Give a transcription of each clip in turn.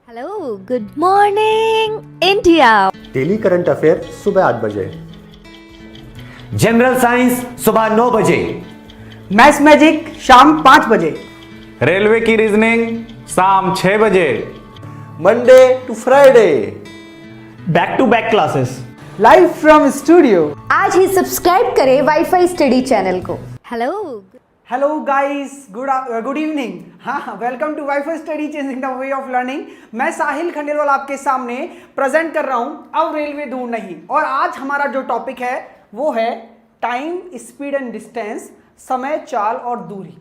Hello, good morning India. Daily current affair सुबह 8 बजे। General science सुबह 9 बजे। मैथ्स मैजिक शाम 5 बजे। रेलवे की रीजनिंग शाम 6 बजे। Monday to Friday back to back classes live from studio. आज ही सब्सक्राइब करें वाईफाई स्टडी चैनल को। Hello hello guys, good evening. हाँ, welcome to WiFi study changing the way of learning. मैं साहिल खंडेलवाल आपके सामने प्रेजेंट कर रहा हूं अब रेलवे दूर नहीं। और आज हमारा जो टॉपिक है वो है टाइम, स्पीड एंड डिस्टेंस, समय, चाल और दूरी।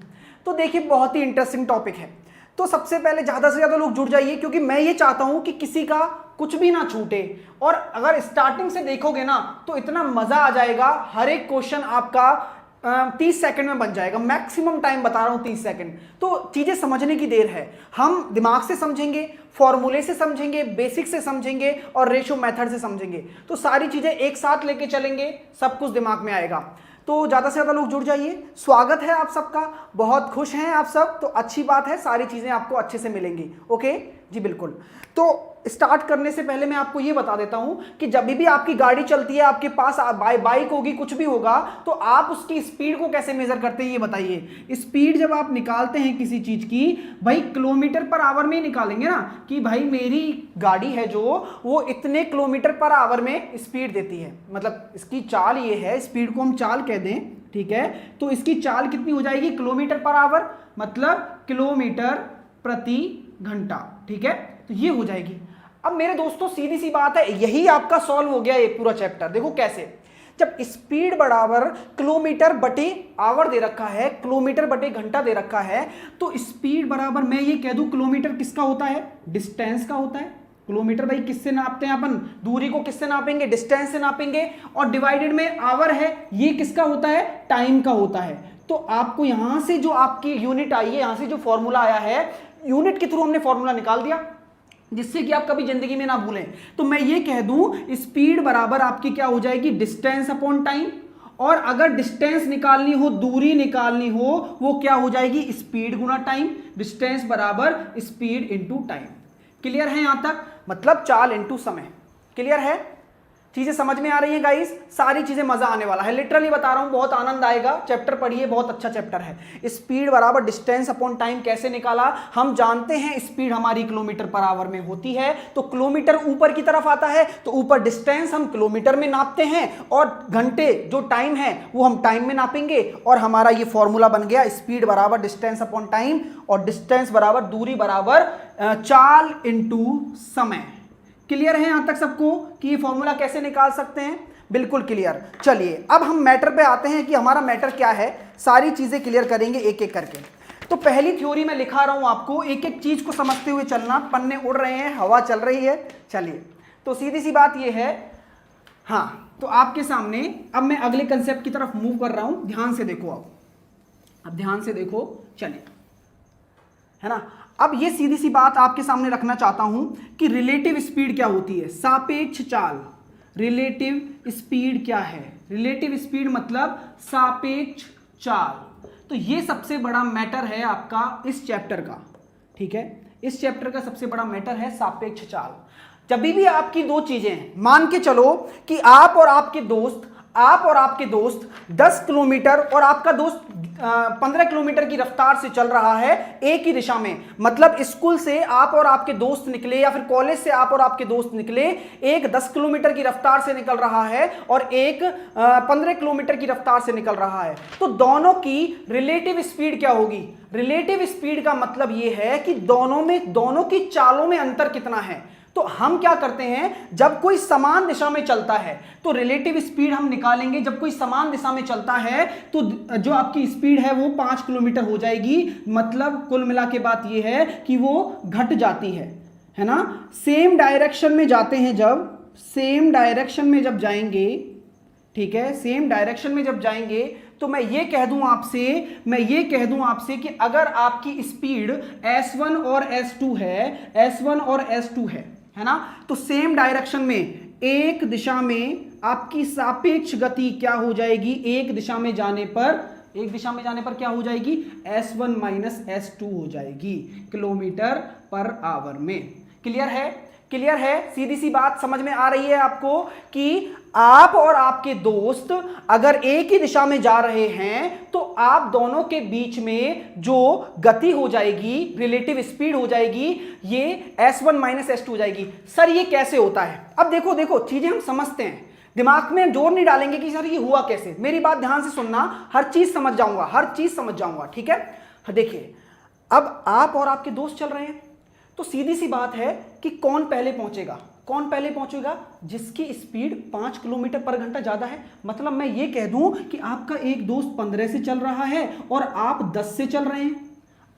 तो देखिए, बहुत ही इंटरेस्टिंग टॉपिक है। तो सबसे पहले ज़्यादा से ज़्यादा लोग जुड़ जाइए, क्योंकि मैं ये चाहता हूं कि किसी का कुछ भी ना छूटे। और अगर स्टार्टिंग से देखोगे ना तो इतना मज़ा आ जाएगा। हर एक क्वेश्चन आपका 30 सेकंड में बन जाएगा। मैक्सिमम टाइम बता रहा हूं 30 सेकंड। तो चीजें समझने की देर है। हम दिमाग से समझेंगे, फॉर्मूले से समझेंगे, बेसिक से समझेंगे और रेशो मेथड से समझेंगे। तो सारी चीजें एक साथ लेके चलेंगे, सब कुछ दिमाग में आएगा। तो ज़्यादा से ज़्यादा लोग जुड़ जाइए। स्वागत है आप सबका, बहुत खुश हैं आप सब। तो अच्छी बात है, सारी चीज़ें आपको अच्छे से मिलेंगी। ओके जी, बिल्कुल। तो स्टार्ट करने से पहले मैं आपको ये बता देता हूं कि जब भी आपकी गाड़ी चलती है, आपके पास बाइक होगी, कुछ भी होगा, तो आप उसकी स्पीड को कैसे मेजर करते हैं ये बताइए। स्पीड जब आप निकालते हैं किसी चीज़ की, भाई किलोमीटर पर आवर में ही निकालेंगे ना, कि भाई मेरी गाड़ी है जो वो इतने किलोमीटर पर आवर में स्पीड देती है। मतलब इसकी चाल ये है, स्पीड को हम चाल कह दें, ठीक है। तो इसकी चाल कितनी हो जाएगी, किलोमीटर पर आवर, मतलब किलोमीटर प्रति घंटा, ठीक है। तो ये हो जाएगी। अब मेरे दोस्तों, सीधी सी बात है, यही आपका सॉल्व हो गया ये पूरा चैप्टर। देखो कैसे, जब स्पीड बराबर किलोमीटर बटे आवर दे रखा है, किलोमीटर बटे घंटा दे रखा है, तो स्पीड बराबर मैं ये कह दूं किलोमीटर किसका होता है, डिस्टेंस का होता है। किलोमीटर भाई किससे नापते हैं अपन, दूरी को किससे नापेंगे, डिस्टेंस से नापेंगे। और डिवाइडेड में आवर है, ये किसका होता है, टाइम का होता है। तो आपको यहां से जो आपकी यूनिट आई है, यहां से जो फॉर्मूला आया है, यूनिट के थ्रू हमने फॉर्मूला निकाल दिया, जिससे कि आप कभी जिंदगी में ना भूलें। तो मैं ये कह दूं स्पीड बराबर आपकी क्या हो जाएगी, डिस्टेंस अपॉन टाइम। और अगर डिस्टेंस निकालनी हो, दूरी निकालनी हो, वो क्या हो जाएगी, स्पीड गुना टाइम। डिस्टेंस बराबर स्पीड इंटू टाइम। क्लियर है यहां तक, मतलब चाल इंटू समय। क्लियर है, चीजें समझ में आ रही हैं गाइस, सारी चीजें मजा आने वाला है। लिटरली बता रहा हूं, बहुत आनंद आएगा। चैप्टर पढ़िए, बहुत अच्छा चैप्टर है। स्पीड बराबर डिस्टेंस अपॉन टाइम कैसे निकाला, हम जानते हैं स्पीड हमारी किलोमीटर पर आवर में होती है, तो किलोमीटर ऊपर की तरफ आता है, तो ऊपर डिस्टेंस हम किलोमीटर में नापते हैं, और घंटे जो टाइम है वो हम टाइम में नापेंगे। और हमारा ये फॉर्मूला बन गया, स्पीड बराबर डिस्टेंस अपॉन टाइम, और डिस्टेंस बराबर दूरी बराबर चाल इंटू समय। क्लियर है यहां तक सबको कि ये फॉर्मूला कैसे निकाल सकते हैं, बिल्कुल क्लियर। चलिए अब हम मैटर पे आते हैं कि हमारा मैटर क्या है। सारी चीजें क्लियर करेंगे एक एक करके। तो पहली थ्योरी मैं लिखा रहा हूं आपको, एक एक चीज को समझते हुए चलना। पन्ने उड़ रहे हैं, हवा चल रही है। चलिए, तो सीधी सी बात ये है, हाँ, तो आपके सामने अब मैं अगले कंसेप्ट की तरफ मूव कर रहा हूं। ध्यान से देखो, अब ध्यान से देखो, चलिए, है ना। अब ये सीधी सी बात आपके सामने रखना चाहता हूं कि रिलेटिव स्पीड क्या होती है, सापेक्ष चाल। रिलेटिव स्पीड क्या है, रिलेटिव स्पीड मतलब सापेक्ष चाल। तो ये सबसे बड़ा मैटर है आपका इस चैप्टर का, ठीक है। इस चैप्टर का सबसे बड़ा मैटर है सापेक्ष चाल। जब भी आपकी दो चीजें, मान के चलो कि आप और आपके दोस्त 10 किलोमीटर और आपका दोस्त 15 किलोमीटर की रफ्तार से चल रहा है एक ही दिशा में। मतलब स्कूल से आप और आपके दोस्त निकले, या फिर कॉलेज से आप और आपके दोस्त निकले, एक 10 किलोमीटर की रफ्तार से निकल रहा है और एक 15 किलोमीटर की रफ्तार से निकल रहा है। तो दोनों की रिलेटिव स्पीड क्या होगी, रिलेटिव स्पीड का मतलब यह है कि दोनों की चालों में अंतर कितना है। तो हम क्या करते हैं, जब कोई समान दिशा में चलता है तो रिलेटिव स्पीड हम निकालेंगे। जब कोई समान दिशा में चलता है तो जो आपकी स्पीड है वो 5 किलोमीटर हो जाएगी। मतलब कुल मिला के बात ये है कि वो घट जाती है ना। सेम डायरेक्शन में जाते हैं, जब सेम डायरेक्शन में जब जाएंगे, ठीक है, सेम डायरेक्शन में जब जाएंगे, तो मैं ये कह दूं आपसे कि अगर आपकी स्पीड S1 और S2 है ना, तो सेम डायरेक्शन में एक दिशा में आपकी सापेक्ष गति क्या हो जाएगी, एक दिशा में जाने पर क्या हो जाएगी, S1 माइनस S2 हो जाएगी किलोमीटर पर आवर में। क्लियर है? क्लियर है? सीधी सी बात समझ में आ रही है आपको कि आप और आपके दोस्त अगर एक ही दिशा में जा रहे हैं तो आप दोनों के बीच में जो गति हो जाएगी, रिलेटिव स्पीड हो जाएगी, ये s1 माइनस s2 हो जाएगी। सर ये कैसे होता है? अब देखो देखो चीजें हम समझते हैं, दिमाग में जोर नहीं डालेंगे कि सर ये हुआ कैसे। मेरी बात ध्यान से सुनना, हर चीज समझ जाऊंगा, हर चीज समझ जाऊंगा, ठीक है? देखिए, अब आप और आपके दोस्त चल रहे हैं तो सीधी सी बात है कि कौन पहले पहुंचेगा? कौन पहले पहुंचेगा? जिसकी स्पीड 5 किलोमीटर पर घंटा ज्यादा है। मतलब मैं ये कह दूं कि आपका एक दोस्त 15 से चल रहा है और आप 10 से चल रहे हैं,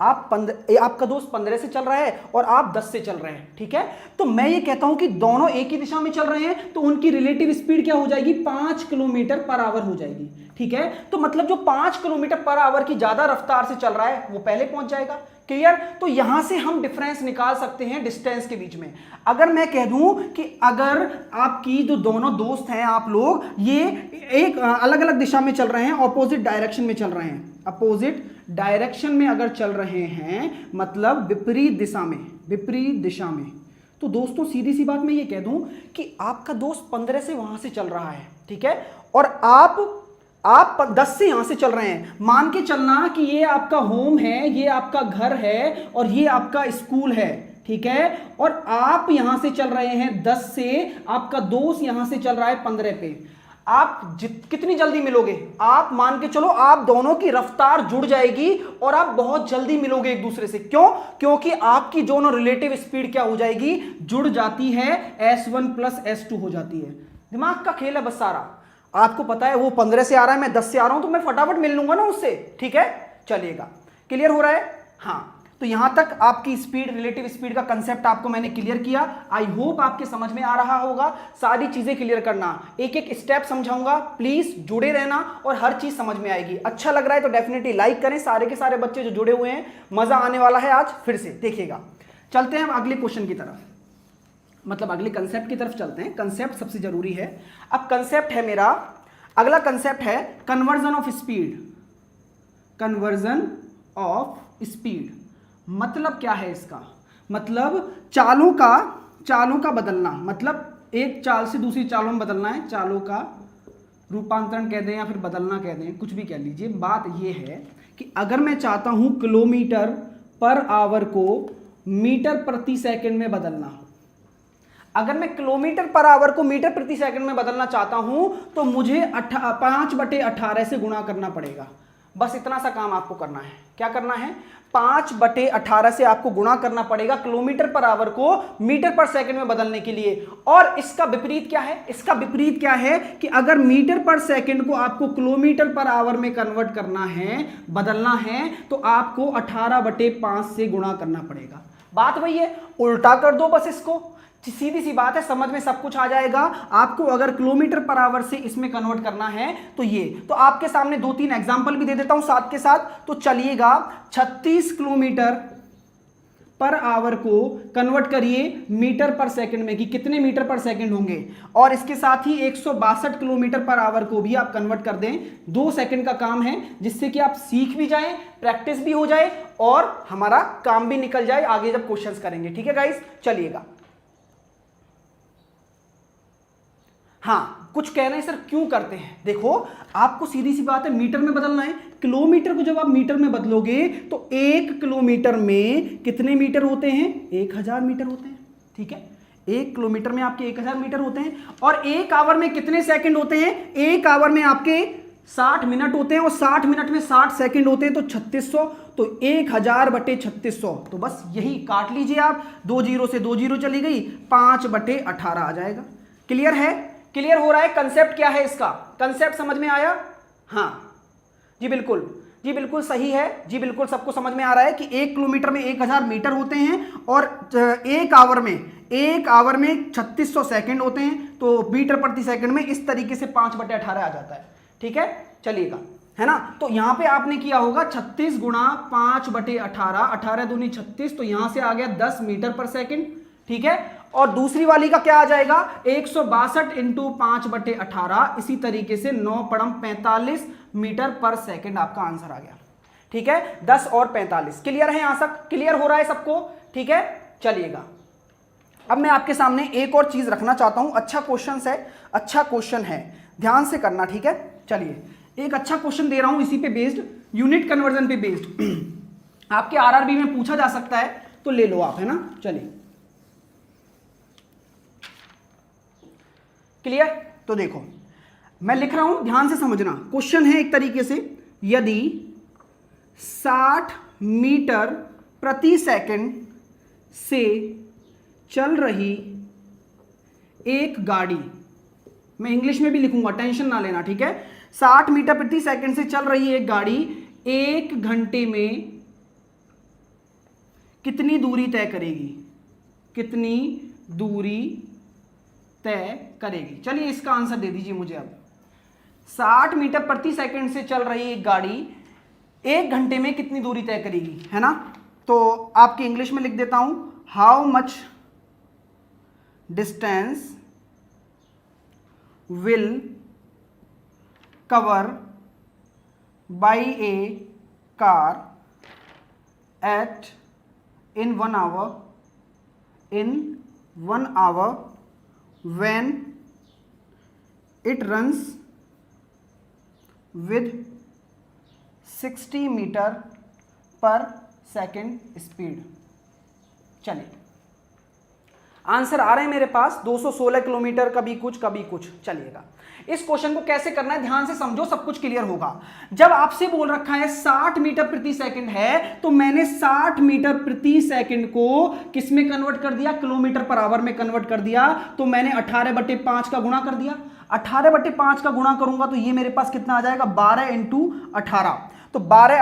आपका दोस्त 15 से चल रहा है और आप 10 से चल रहे हैं, ठीक है? तो मैं ये कहता हूं कि दोनों एक ही दिशा में चल रहे हैं तो उनकी रिलेटिव स्पीड क्या हो जाएगी? 5 किलोमीटर पर आवर हो जाएगी, ठीक है? तो मतलब जो 5 किलोमीटर पर आवर की ज्यादा रफ्तार से चल रहा है वो पहले पहुंच जाएगा। क्लियर? तो यहां से हम डिफरेंस निकाल सकते हैं डिस्टेंस के बीच में। अगर मैं कह दूं कि अगर आपकी जो दोनों दोस्त हैं, आप लोग ये एक अलग अलग दिशा में चल रहे हैं, ऑपोजिट डायरेक्शन में चल रहे हैं, अपोजिट डायरेक्शन में अगर चल रहे हैं, मतलब विपरीत दिशा में, विपरीत दिशा में, तो दोस्तों सीधी सी बात मैं ये कह दूं कि आपका दोस्त 15 से वहां से चल रहा है, ठीक है? और आप 10 से यहां से चल रहे हैं। मान के चलना कि ये आपका होम है, ये आपका घर है और ये आपका स्कूल है, ठीक है? और आप यहां से चल रहे हैं 10 से, आपका दोस्त यहां से चल रहा है 15 पे। आप कितनी जल्दी मिलोगे? आप मान के चलो आप दोनों की रफ्तार जुड़ जाएगी और आप बहुत जल्दी मिलोगे एक दूसरे से। क्यों? क्योंकि आपकी दोनों रिलेटिव स्पीड क्या हो जाएगी? जुड़ जाती है, s1 प्लस s2 हो जाती है। दिमाग का खेल है बस सारा। आपको पता है वो 15 से आ रहा है, मैं 10 से आ रहा हूं, तो मैं फटाफट मिल लूंगा ना उससे, ठीक है? चलिएगा, क्लियर हो रहा है? हाँ, तो यहां तक आपकी स्पीड, रिलेटिव स्पीड का कंसेप्ट आपको मैंने क्लियर किया। आई होप आपके समझ में आ रहा होगा। सारी चीजें क्लियर करना, एक एक स्टेप समझाऊंगा, प्लीज जुड़े रहना और हर चीज समझ में आएगी। अच्छा लग रहा है तो डेफिनेटली लाइक करें। सारे के सारे बच्चे जो जुड़े हुए हैं, मजा आने वाला है आज फिर से, देखिएगा। चलते हैं हम अगले क्वेश्चन की तरफ, मतलब अगले कंसेप्ट की तरफ चलते हैं। कंसेप्ट सबसे जरूरी है। अब कंसेप्ट है मेरा, अगला कंसेप्ट है conversion of speed. Conversion of speed मतलब क्या है इसका? मतलब चालों का बदलना, मतलब एक चाल से दूसरी चालों में बदलना है। चालों का रूपांतरण कह दें या फिर बदलना कह दें, कुछ भी कह लीजिए। बात यह है कि अगर मैं चाहता हूं किलोमीटर पर आवर को मीटर प्रति सेकंड में बदलना, अगर मैं किलोमीटर पर आवर को मीटर प्रति सेकंड में बदलना चाहता हूं तो मुझे 5/18 से गुणा करना पड़ेगा। बस इतना सा काम आपको करना है। क्या करना है? 5/18 से आपको गुणा करना पड़ेगा किलोमीटर पर आवर को मीटर पर सेकंड में बदलने के लिए। और इसका विपरीत क्या है? इसका विपरीत क्या है कि अगर मीटर पर सेकंड को आपको किलोमीटर पर आवर में कन्वर्ट करना है, बदलना है, तो आपको 18/5 से गुणा करना पड़ेगा। बात वही है, उल्टा कर दो बस इसको, सीधी सी बात है, समझ में सब कुछ आ जाएगा। आपको अगर किलोमीटर पर आवर से इसमें कन्वर्ट करना है तो ये, तो आपके सामने 2-3 एग्जांपल भी दे देता हूं साथ के साथ, तो चलिएगा। 36 किलोमीटर पर आवर को कन्वर्ट करिए मीटर पर सेकंड में कि कितने मीटर पर सेकंड होंगे, और इसके साथ ही 162 किलोमीटर पर आवर को भी आप कन्वर्ट कर दें। 2 सेकंड का काम है, जिससे कि आप सीख भी जाएं, प्रैक्टिस भी हो जाए और हमारा काम भी निकल जाए आगे जब क्वेश्चंस करेंगे। ठीक है गाइस, चलिएगा। हाँ, कुछ कह रहे हैं सर क्यों करते हैं? देखो, आपको सीधी सी बात है, मीटर में बदलना है। किलोमीटर को जब आप मीटर में बदलोगे तो 1 किलोमीटर में कितने मीटर होते हैं? 1000 मीटर होते हैं। ठीक है, 1 किलोमीटर में आपके 1000 मीटर होते हैं। और 1 आवर में कितने सेकंड होते हैं? 1 आवर में आपके 60 मिनट होते हैं और 60 मिनट में 60 सेकंड होते हैं, तो 3600, तो 1000/3600। तो बस यही काट लीजिए आप, 2 जीरो से 2 जीरो चली गई, 5/18 आ जाएगा। क्लियर है? क्लियर हो रहा है? कंसेप्ट क्या है इसका? कंसेप्ट समझ में आया? हाँ जी बिल्कुल, जी बिल्कुल सही है, जी बिल्कुल सबको समझ में आ रहा है कि 1 किलोमीटर में 1000 मीटर होते हैं और 1 आवर में 3600 सेकंड होते हैं, तो मीटर प्रति सेकंड में इस तरीके से 5/18 आ जाता है। ठीक है, चलिएगा, है ना? तो यहां पे आपने किया होगा 36 गुणा 5/18, 18 दूनी 36, तो यहां से आ गया 10 मीटर पर सेकंड। ठीक है, और दूसरी वाली का क्या आ जाएगा? 162 इंटू 5/18, इसी तरीके से 9×45 मीटर पर सेकंड आपका आंसर आ गया। ठीक है, 10 और 45। क्लियर है? यहां तक क्लियर हो रहा है सबको? ठीक है, चलिएगा। अब मैं आपके सामने एक और चीज रखना चाहता हूं, अच्छा क्वेश्चन है, ध्यान से करना, ठीक है। चलिए एक अच्छा क्वेश्चन दे रहा हूं इसी पे बेस्ड, यूनिट कन्वर्जन पे बेस्ड। आपके आरआरबी में पूछा जा सकता है तो ले लो आप, है ना। चलिए क्लियर। तो देखो मैं लिख रहा हूं, ध्यान से समझना। क्वेश्चन है एक तरीके से, यदि 60 मीटर प्रति सेकंड से चल रही एक गाड़ी, मैं इंग्लिश में भी लिखूंगा, टेंशन ना लेना, ठीक है। 60 मीटर प्रति सेकंड से चल रही एक गाड़ी 1 घंटे में कितनी दूरी तय करेगी, कितनी दूरी तय करेगी। चलिए इसका आंसर दे दीजिए मुझे अब। 60 मीटर प्रति सेकंड से चल रही एक गाड़ी 1 घंटे में कितनी दूरी तय करेगी, है ना। तो आपकी इंग्लिश में लिख देता हूं, how much distance will cover by a car at in 1 hour when it runs with 60 metre per second speed. चलिए आंसर आ रहे हैं मेरे पास, 216 किलोमीटर, कभी कुछ। चलिएगा इस क्वेश्चन को कैसे करना है ध्यान से समझो, सब कुछ क्लियर होगा। जब आपसे बोल रखा है 60 मीटर प्रति सेकंड है, तो मैंने 60 मीटर प्रति सेकंड को किस में कन्वर्ट कर दिया, किलोमीटर पर आवर में कन्वर्ट कर दिया। तो मैंने 18/5 का गुणा कर दिया। 18/5 का गुणा करूंगा तो ये मेरे पास कितना आ जाएगा, 12 × 18। तो 12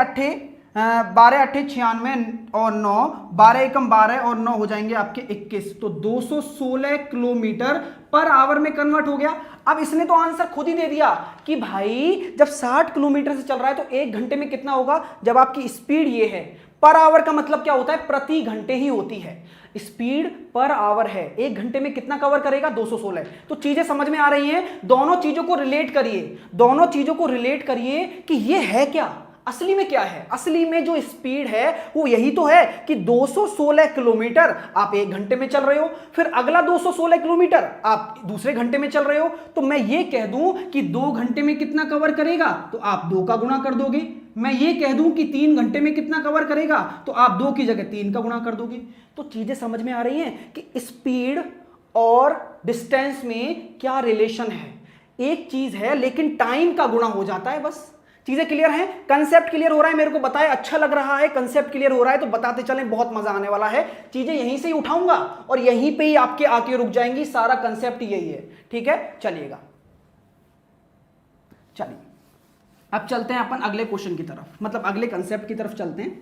अट्ठे 96 और 9, 12 एकम 12 और 9 हो जाएंगे आपके 21। तो 216 किलोमीटर पर आवर में कन्वर्ट हो गया। अब इसने तो आंसर खुद ही दे दिया कि भाई जब 60 किलोमीटर से चल रहा है तो 1 घंटे में कितना होगा। जब आपकी स्पीड ये है, पर आवर का मतलब क्या होता है, प्रति घंटे ही होती है। स्पीड पर आवर है, 1 घंटे में कितना कवर करेगा, 216। तो चीजें समझ में आ रही हैं। दोनों चीजों को रिलेट करिए कि ये है क्या, असली में क्या है। असली में जो स्पीड है वो यही तो है कि 216 किलोमीटर आप 1 घंटे में चल रहे हो, फिर अगला 216 किलोमीटर आप दूसरे घंटे में चल रहे हो। तो मैं ये कह दूं कि 2 घंटे में कितना कवर करेगा, तो आप 2 का गुणा कर दोगे। मैं ये कह दूं कि 3 घंटे में कितना कवर करेगा, तो आप 2 की जगह 3 का गुणा कर दोगे। तो चीजें समझ में आ रही हैं कि स्पीड और डिस्टेंस में क्या रिलेशन है। एक चीज है लेकिन टाइम का गुणा हो जाता है, बस। चीजें क्लियर हैं, कंसेप्ट क्लियर हो रहा है, मेरे को बताए अच्छा लग रहा है, कंसेप्ट क्लियर हो रहा है तो बताते चलें, बहुत मजा आने वाला है। चीजें यहीं से ही उठाऊंगा और यहीं पे ही आपके आके रुक जाएंगी, सारा कंसेप्ट यही है, ठीक है। चलिएगा, चलिए अब चलते हैं अपन अगले क्वेश्चन की तरफ, मतलब अगले कंसेप्ट की तरफ चलते हैं।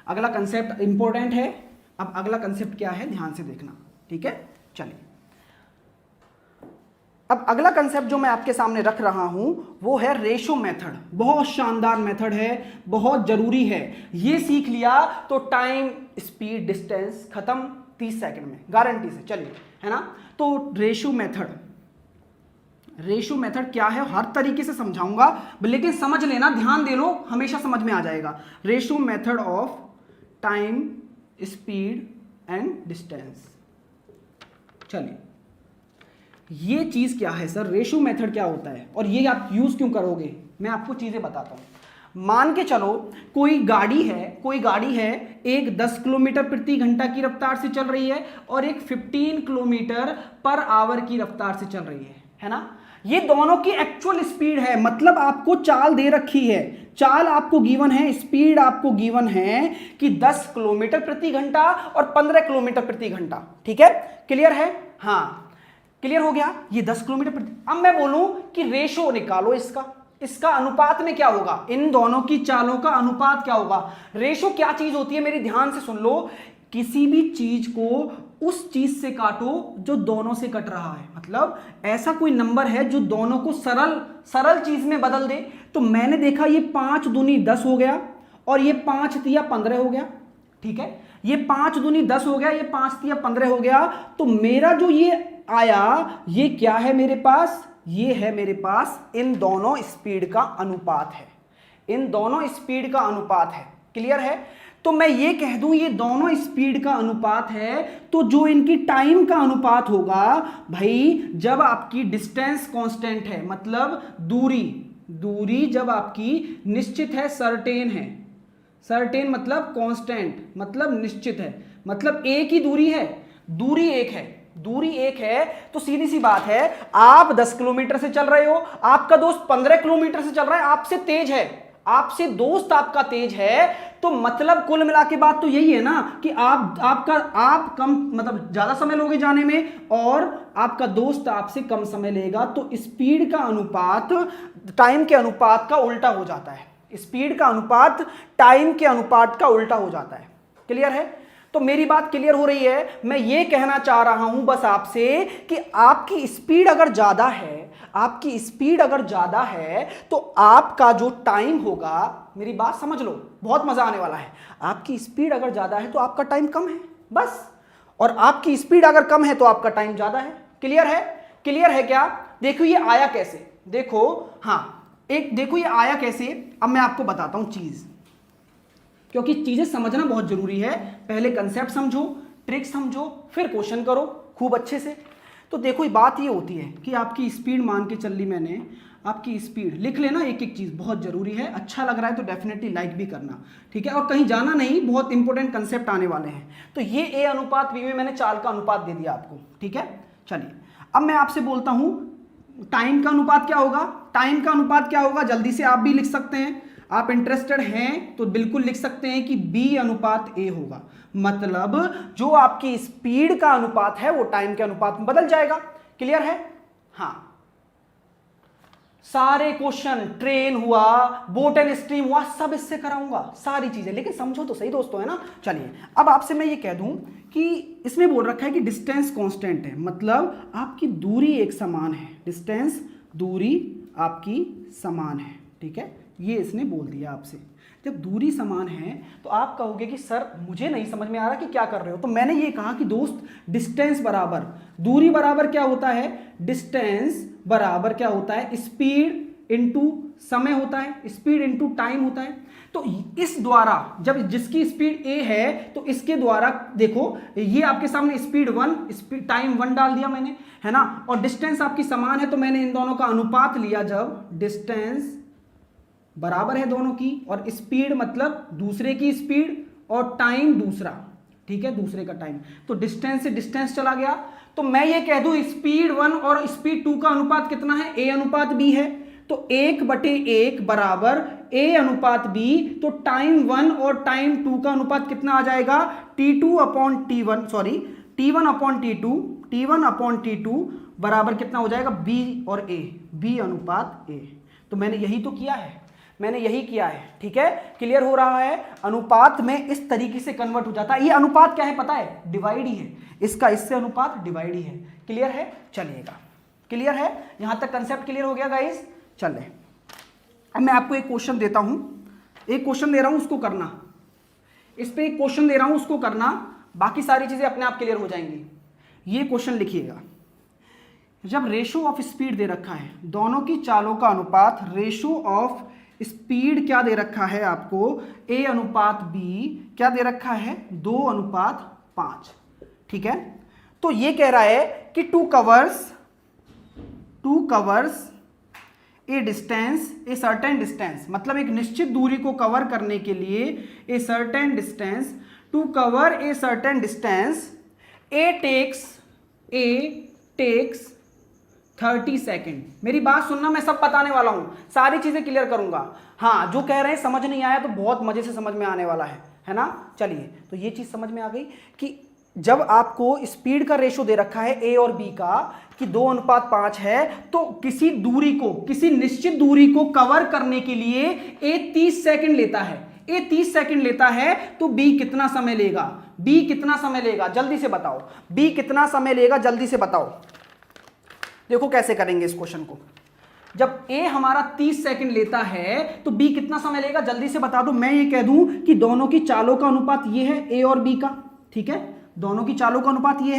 अगला कंसेप्ट इंपॉर्टेंट है। अब अगला कंसेप्ट क्या है ध्यान से देखना, ठीक है। चलिए अब अगला कंसेप्ट जो मैं आपके सामने रख रहा हूं वो है रेशो मेथड। बहुत शानदार मेथड है, बहुत जरूरी है। ये सीख लिया तो टाइम, स्पीड, डिस्टेंस खत्म 30 सेकंड में गारंटी से। चलिए, है ना। तो रेशो मेथड क्या है, हर तरीके से समझाऊंगा, लेकिन समझ लेना, ध्यान दे लो, हमेशा समझ में आ जाएगा। Ratio method of time, speed and distance. चलिए ये चीज क्या है सर, रेशो मेथड क्या होता है और ये आप यूज क्यों करोगे, मैं आपको चीजें बताता हूं। मान के चलो कोई गाड़ी है, एक 10 किलोमीटर प्रति घंटा की रफ्तार से चल रही है और एक 15 किलोमीटर पर आवर की रफ्तार से चल रही है ना। ये दोनों की एक्चुअल स्पीड है, मतलब आपको चाल दे रखी है, चाल आपको गिवन है, स्पीड आपको गिवन है कि 10 किलोमीटर प्रति घंटा और 15 किलोमीटर प्रति घंटा। ठीक है, क्लियर है। हाँ क्लियर हो गया, ये 10 किलोमीटर प्रति। अब मैं बोलूं कि रेशो निकालो इसका अनुपात में क्या होगा, इन दोनों की चालों का अनुपात क्या होगा। रेशो क्या चीज होती है, मेरी ध्यान से सुन लो। किसी भी चीज को उस चीज से काटो जो दोनों से कट रहा है, मतलब ऐसा कोई नंबर है जो दोनों को सरल चीज में बदल दे। तो मैंने देखा ये 5 दूनी 10 हो गया और ये 5 तिया 15 हो गया। ठीक है, ये 5 दूनी 10 हो गया, ये 5 तिया 15 हो गया। तो मेरा जो ये आया, ये क्या है मेरे पास, ये है मेरे पास इन दोनों स्पीड का अनुपात है, इन दोनों स्पीड का अनुपात है। क्लियर है। तो मैं ये कह दूं ये दोनों स्पीड का अनुपात है, तो जो इनकी टाइम का अनुपात होगा भाई, जब आपकी डिस्टेंस कांस्टेंट है, मतलब दूरी जब आपकी निश्चित है, सर्टेन है, सर्टेन मतलब कांस्टेंट मतलब निश्चित है, मतलब एक ही दूरी है, दूरी एक है, तो सीधी सी बात है, आप 10 किलोमीटर से चल रहे हो, आपका दोस्त 15 किलोमीटर से चल रहा है, आपसे तेज है, आपसे दोस्त आपका तेज है, तो मतलब कुल मिला के बात तो यही है ना कि आप कम मतलब ज्यादा समय लोगे जाने में और आपका दोस्त आपसे कम समय लेगा, तो स्पीड का अनुपात टाइम के अनुपात का उल्टा हो जाता है, स्पीड का अनुपात टाइम के अनुपात का उल्टा हो जाता है। क्लियर है? तो मेरी बात क्लियर हो रही है। मैं ये कहना चाह रहा हूं बस आपसे कि आपकी स्पीड अगर ज्यादा है, तो आपका जो टाइम होगा, मेरी बात समझ लो, बहुत मजा आने वाला है, आपकी स्पीड अगर ज्यादा है तो आपका टाइम कम है बस, और आपकी स्पीड अगर कम है तो आपका टाइम ज्यादा है। क्लियर है? क्लियर है क्या? देखो ये आया कैसे, देखो, हाँ देखो ये आया कैसे, अब मैं आपको बताता हूं चीज, क्योंकि चीजें समझना बहुत जरूरी है। पहले कंसेप्ट समझो, ट्रिक समझो, फिर क्वेश्चन करो खूब अच्छे से। तो देखो ये बात ये होती है कि आपकी स्पीड मान के चल ली मैंने, आपकी स्पीड लिख लेना, एक एक चीज बहुत जरूरी है। अच्छा लग रहा है तो डेफिनेटली लाइक भी करना, ठीक है? और कहीं जाना नहीं, बहुत इंपॉर्टेंट कंसेप्ट आने वाले हैं। तो ये ए अनुपात बी में मैंने चाल का अनुपात दे दिया आपको, ठीक है? चलिए अब मैं आपसे बोलता हूं टाइम का अनुपात क्या होगा। टाइम का अनुपात क्या होगा, जल्दी से आप भी लिख सकते हैं, आप इंटरेस्टेड हैं तो बिल्कुल लिख सकते हैं कि B अनुपात A होगा, मतलब जो आपकी स्पीड का अनुपात है वो टाइम के अनुपात में बदल जाएगा। क्लियर है? हाँ, सारे क्वेश्चन, ट्रेन हुआ, बोट एंड स्ट्रीम हुआ, सब इससे कराऊंगा, सारी चीजें, लेकिन समझो तो सही दोस्तों, है ना? चलिए अब आपसे मैं ये कह दूं कि इसमें बोल रखा है कि डिस्टेंस कांस्टेंट है, मतलब आपकी दूरी एक समान है, डिस्टेंस दूरी आपकी समान है, ठीक है? ये इसने बोल दिया आपसे। जब दूरी समान है तो आप कहोगे कि सर मुझे नहीं समझ में आ रहा कि क्या कर रहे हो। तो मैंने ये कहा कि दोस्त डिस्टेंस बराबर दूरी बराबर क्या होता है, डिस्टेंस बराबर क्या होता है, स्पीड इनटू समय होता है, स्पीड इनटू टाइम होता है। तो इस द्वारा जब जिसकी स्पीड a है तो इसके द्वारा देखो ये आपके सामने स्पीड 1, स्पीड टाइम 1 डाल दिया मैंने, है ना? और डिस्टेंस आपकी समान है तो मैंने इन दोनों का अनुपात लिया, जब डिस्टेंस बराबर है दोनों की, और स्पीड मतलब दूसरे की स्पीड और टाइम दूसरा, ठीक है, दूसरे का टाइम, तो डिस्टेंस से डिस्टेंस चला गया। तो मैं ये कह दूं स्पीड 1 और स्पीड 2 का अनुपात कितना है, A अनुपात B है, तो 1/1 बराबर A अनुपात B, तो टाइम 1 और टाइम 2 का अनुपात कितना आ जाएगा, T1/T2 बराबर कितना हो जाएगा, B और A, B अनुपात A। तो मैंने यही तो किया है, मैंने यही किया है, ठीक है? क्लियर हो रहा है? अनुपात में इस तरीके से कन्वर्ट हो जाता है। ये अनुपात क्या है पता है, डिवाइड ही है, इसका इससे अनुपात डिवाइड ही है। क्लियर है? चलिएगा, क्लियर है? यहां तक कंसेप्ट क्लियर हो गया गाइस? चले अब मैं आपको एक क्वेश्चन देता हूं, एक क्वेश्चन दे रहा हूं उसको करना, इस पे एक क्वेश्चन दे रहा हूं उसको करना, बाकी सारी चीजें अपने आप क्लियर हो जाएंगी। ये क्वेश्चन लिखिएगा, जब रेशो ऑफ स्पीड दे रखा है, दोनों की चालों का अनुपात, रेशो ऑफ स्पीड क्या दे रखा है आपको, A अनुपात B क्या दे रखा है, 2:5, ठीक है? तो ये कह रहा है कि to covers a distance, a certain distance, मतलब एक निश्चित दूरी को कवर करने के लिए a certain distance, to cover a certain distance a takes 30 second. मेरी बात सुनना, मैं सब बताने वाला हूं, सारी चीजें क्लियर करूंगा। हाँ, जो कह रहे हैं समझ नहीं आया तो बहुत मजे से समझ में आने वाला है ना? चलिए, तो ये चीज समझ में आ गई कि जब आपको स्पीड का रेशो दे रखा है A और B का कि 2:5 है, तो किसी दूरी को, किसी निश्चित दूरी को कवर करने के लिए A 30 सेकेंड लेता है, A 30 सेकेंड लेता है, तो B कितना समय लेगा, B कितना समय लेगा, जल्दी से बताओ, B कितना समय लेगा, जल्दी से बताओ। देखो कैसे करेंगे इस क्वेश्चन को, जब A हमारा 30 सेकंड लेता है तो B कितना समय लेगा, जल्दी से बता दो। मैं ये कह दूं कि दोनों की चालों का अनुपात ये है, A और B का, ठीक है? दोनों की चालों का अनुपात ये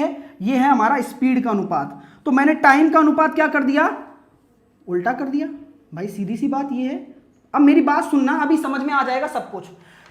है हमारा स्पीड का अनुपात। तो मैंने टाइम का अनुपात क्या कर दिया, उल्टा कर दिया भाई, सीधी सी बात ये है। अब मेरी बात सुनना, अभी समझ में आ जाएगा सब कुछ।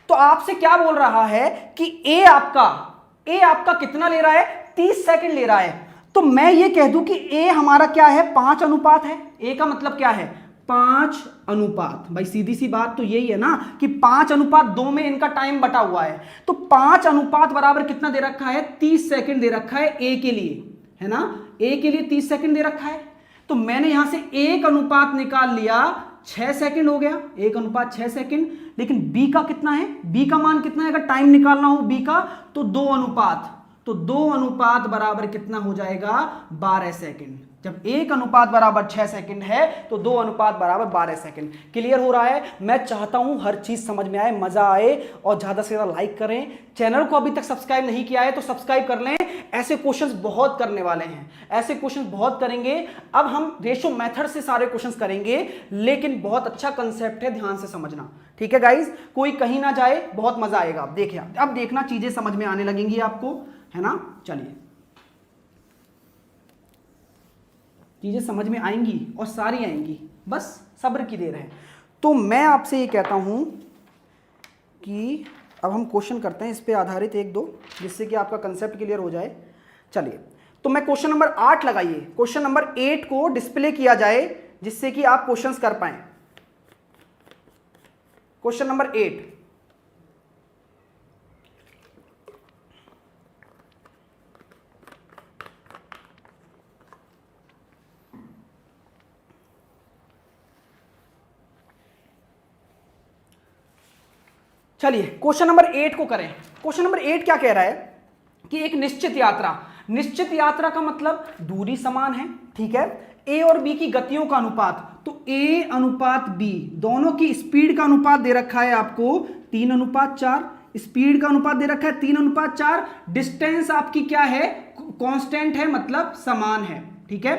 तो आपसे क्या बोल रहा है कि ए आपका कितना ले रहा है, 30 सेकंड ले रहा है। तो मैं ये कह दूं कि ए हमारा क्या है, 5 अनुपात है। ए का मतलब क्या है, 5 अनुपात। भाई सीधी सी बात तो यही है ना कि 5 अनुपात 2 में इनका टाइम बटा हुआ है। तो 5 अनुपात बराबर कितना दे रखा है, 30 सेकंड दे रखा है ए के लिए, है ना। ए के लिए 30 सेकंड दे रखा है। तो मैंने यहां से 1 अनुपात निकाल लिया, 6 सेकंड हो गया, 1 अनुपात 6 सेकंड। लेकिन बी का कितना है, बी का मान कितना है, अगर टाइम निकालना हो बी का तो 2 अनुपात। तो 2 अनुपात बराबर कितना हो जाएगा, 12 सेकंड। जब 1 अनुपात बराबर 6 सेकंड है तो 2 अनुपात बराबर 12 सेकंड। क्लियर हो रहा है। मैं चाहता हूं हर चीज समझ में आए, मजा आए, और ज्यादा से ज्यादा लाइक करें। चैनल को अभी तक सब्सक्राइब नहीं किया है तो सब्सक्राइब कर लें। ऐसे क्वेश्चंस बहुत करने वाले हैं, ऐसे क्वेश्चंस बहुत करेंगे। अब हम रेशो मेथड से सारे क्वेश्चंस करेंगे, लेकिन बहुत अच्छा कंसेप्ट है, ध्यान से समझना, ठीक है गाइज। कोई कहीं ना जाए, बहुत मजा आएगा। अब देखिए, अब देखना चीजें समझ में आने लगेंगी आपको, है ना। चलिए, चीजें समझ में आएंगी और सारी आएंगी, बस सब्र की देर है। तो मैं आपसे ये कहता हूं कि अब हम क्वेश्चन करते हैं इस पे आधारित 1-2, जिससे कि आपका कंसेप्ट क्लियर हो जाए। चलिए, तो मैं क्वेश्चन नंबर 8 लगाइए, क्वेश्चन नंबर 8 को डिस्प्ले किया जाए जिससे कि आप क्वेश्चंस कर पाए। क्वेश्चन नंबर 8, चलिए क्वेश्चन नंबर 8 को करें। क्वेश्चन नंबर 8 क्या कह रहा है कि एक निश्चित यात्रा का मतलब दूरी समान है, ठीक है। ए और बी की गतियों का अनुपात, तो ए अनुपात बी, दोनों की स्पीड का अनुपात दे रखा है आपको 3:4। स्पीड का अनुपात दे रखा है 3:4। डिस्टेंस आपकी क्या है, कांस्टेंट है, मतलब समान है, ठीक है।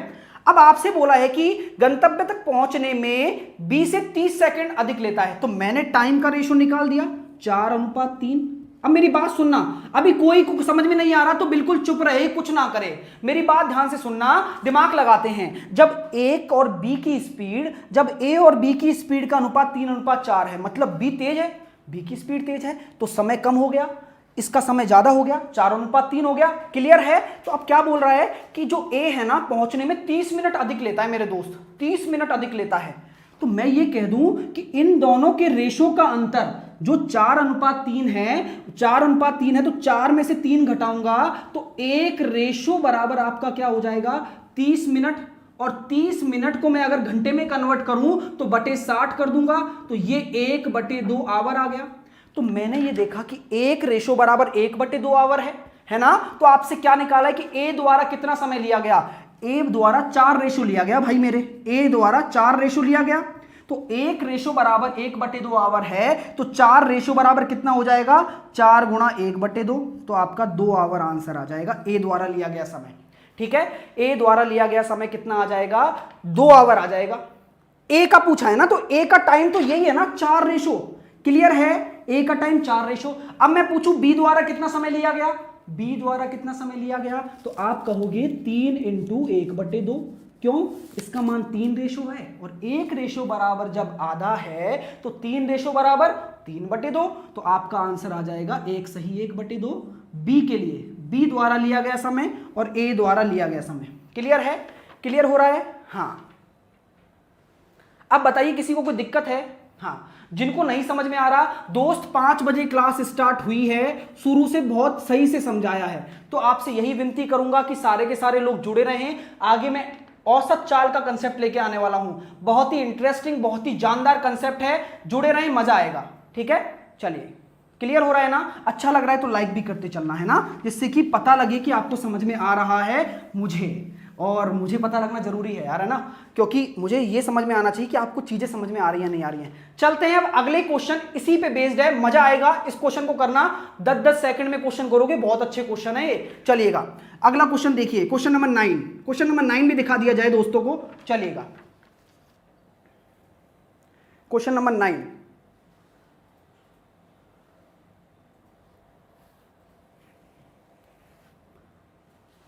अब आपसे बोला है कि गंतव्य तक पहुंचने में 20 से 30 सेकंड अधिक लेता है। तो मैंने टाइम का रेशो निकाल दिया, 4:3। अब मेरी बात सुनना, अभी कोई को समझ में नहीं आ रहा तो बिल्कुल चुप रहे, कुछ ना करे। मेरी बात ध्यान से सुनना, दिमाग लगाते हैं। जब ए और बी की स्पीड का अनुपात 3:4 है, मतलब बी तेज है, बी की स्पीड तेज है, तो समय कम हो गया, इसका समय ज्यादा हो गया, 4:3 हो गया। क्लियर है। तो अब क्या बोल रहा है कि जो ए है ना, पहुंचने में 30 मिनट अधिक लेता है मेरे दोस्त, 30 मिनट अधिक लेता है। तो मैं ये कह दूं कि इन दोनों के रेशो का अंतर जो 4:3 है, 4:3 है, तो 4 में से 3 घटाऊंगा तो एक रेशो बराबर आपका क्या हो जाएगा, 30 मिनट। और 30 मिनट को मैं अगर घंटे में कन्वर्ट करूं तो बटे 60 कर दूंगा, तो ये 1/2 आवर आ गया। तो मैंने ये देखा कि एक रेशो बराबर 1/2 आवर है ना। तो आपसे क्या निकाला है कि ए द्वारा कितना समय लिया गया, ए द्वारा 4 रेशो लिया गया भाई मेरे, ए द्वारा 4 रेशो लिया गया। तो एक रेशो बराबर 1/2 आवर है, तो 4 रेशो बराबर कितना हो जाएगा, 4 × 1/2, तो आपका 2 आवर आंसर आ जाएगा, ए द्वारा लिया गया समय, ठीक है। ए द्वारा लिया गया समय कितना आ जाएगा, 2 आवर आ जाएगा। ए का पूछा है ना, तो ए का टाइम तो यही है ना, 4 रेशो। क्लियर है, ए का टाइम 4 रेशो। अब मैं पूछूं बी द्वारा कितना समय लिया गया, बी द्वारा कितना समय लिया गया, तो आप कहोगे 3 × 1/2। क्यों, इसका मान 3 रेशो है, और 1 रेशो बराबर जब आधा है तो 3 रेशो बराबर 3/2, तो आपका आंसर आ जाएगा 1 सही 1/2 बी के लिए। बी द्वारा लिया गया समय और ए द्वारा लिया गया समय। क्लियर है, क्लियर हो रहा है। हाँ, अब बताइए किसी को कोई दिक्कत है। हाँ, जिनको नहीं समझ में आ रहा, दोस्त 5 बजे क्लास स्टार्ट हुई है, शुरू से बहुत सही से समझाया है, तो आपसे यही विनती करूंगा कि सारे के सारे लोग जुड़े रहें। आगे मैं औसत चाल का कंसेप्ट लेके आने वाला हूं, बहुत ही इंटरेस्टिंग, बहुत ही जानदार कंसेप्ट है, जुड़े रहें, मजा आएगा, ठीक है। चलिए, क्लियर हो रहा है ना, अच्छा लग रहा है तो लाइक भी करते चलना, है ना, जिससे कि पता लगे कि आपको समझ में आ रहा है मुझे, और मुझे पता लगना जरूरी है यार, है ना, क्योंकि मुझे ये समझ में आना चाहिए कि आपको चीजें समझ में आ रही हैं नहीं आ रही हैं। चलते हैं अब अगले क्वेश्चन, इसी पे बेस्ड है, मजा आएगा इस क्वेश्चन को करना, 10-10 सेकंड में क्वेश्चन करोगे, बहुत अच्छे क्वेश्चन है ये। चलिएगा अगला क्वेश्चन देखिए, क्वेश्चन नंबर 9। क्वेश्चन नंबर 9 भी दिखा दिया जाए दोस्तों को। चलिएगा क्वेश्चन नंबर 9,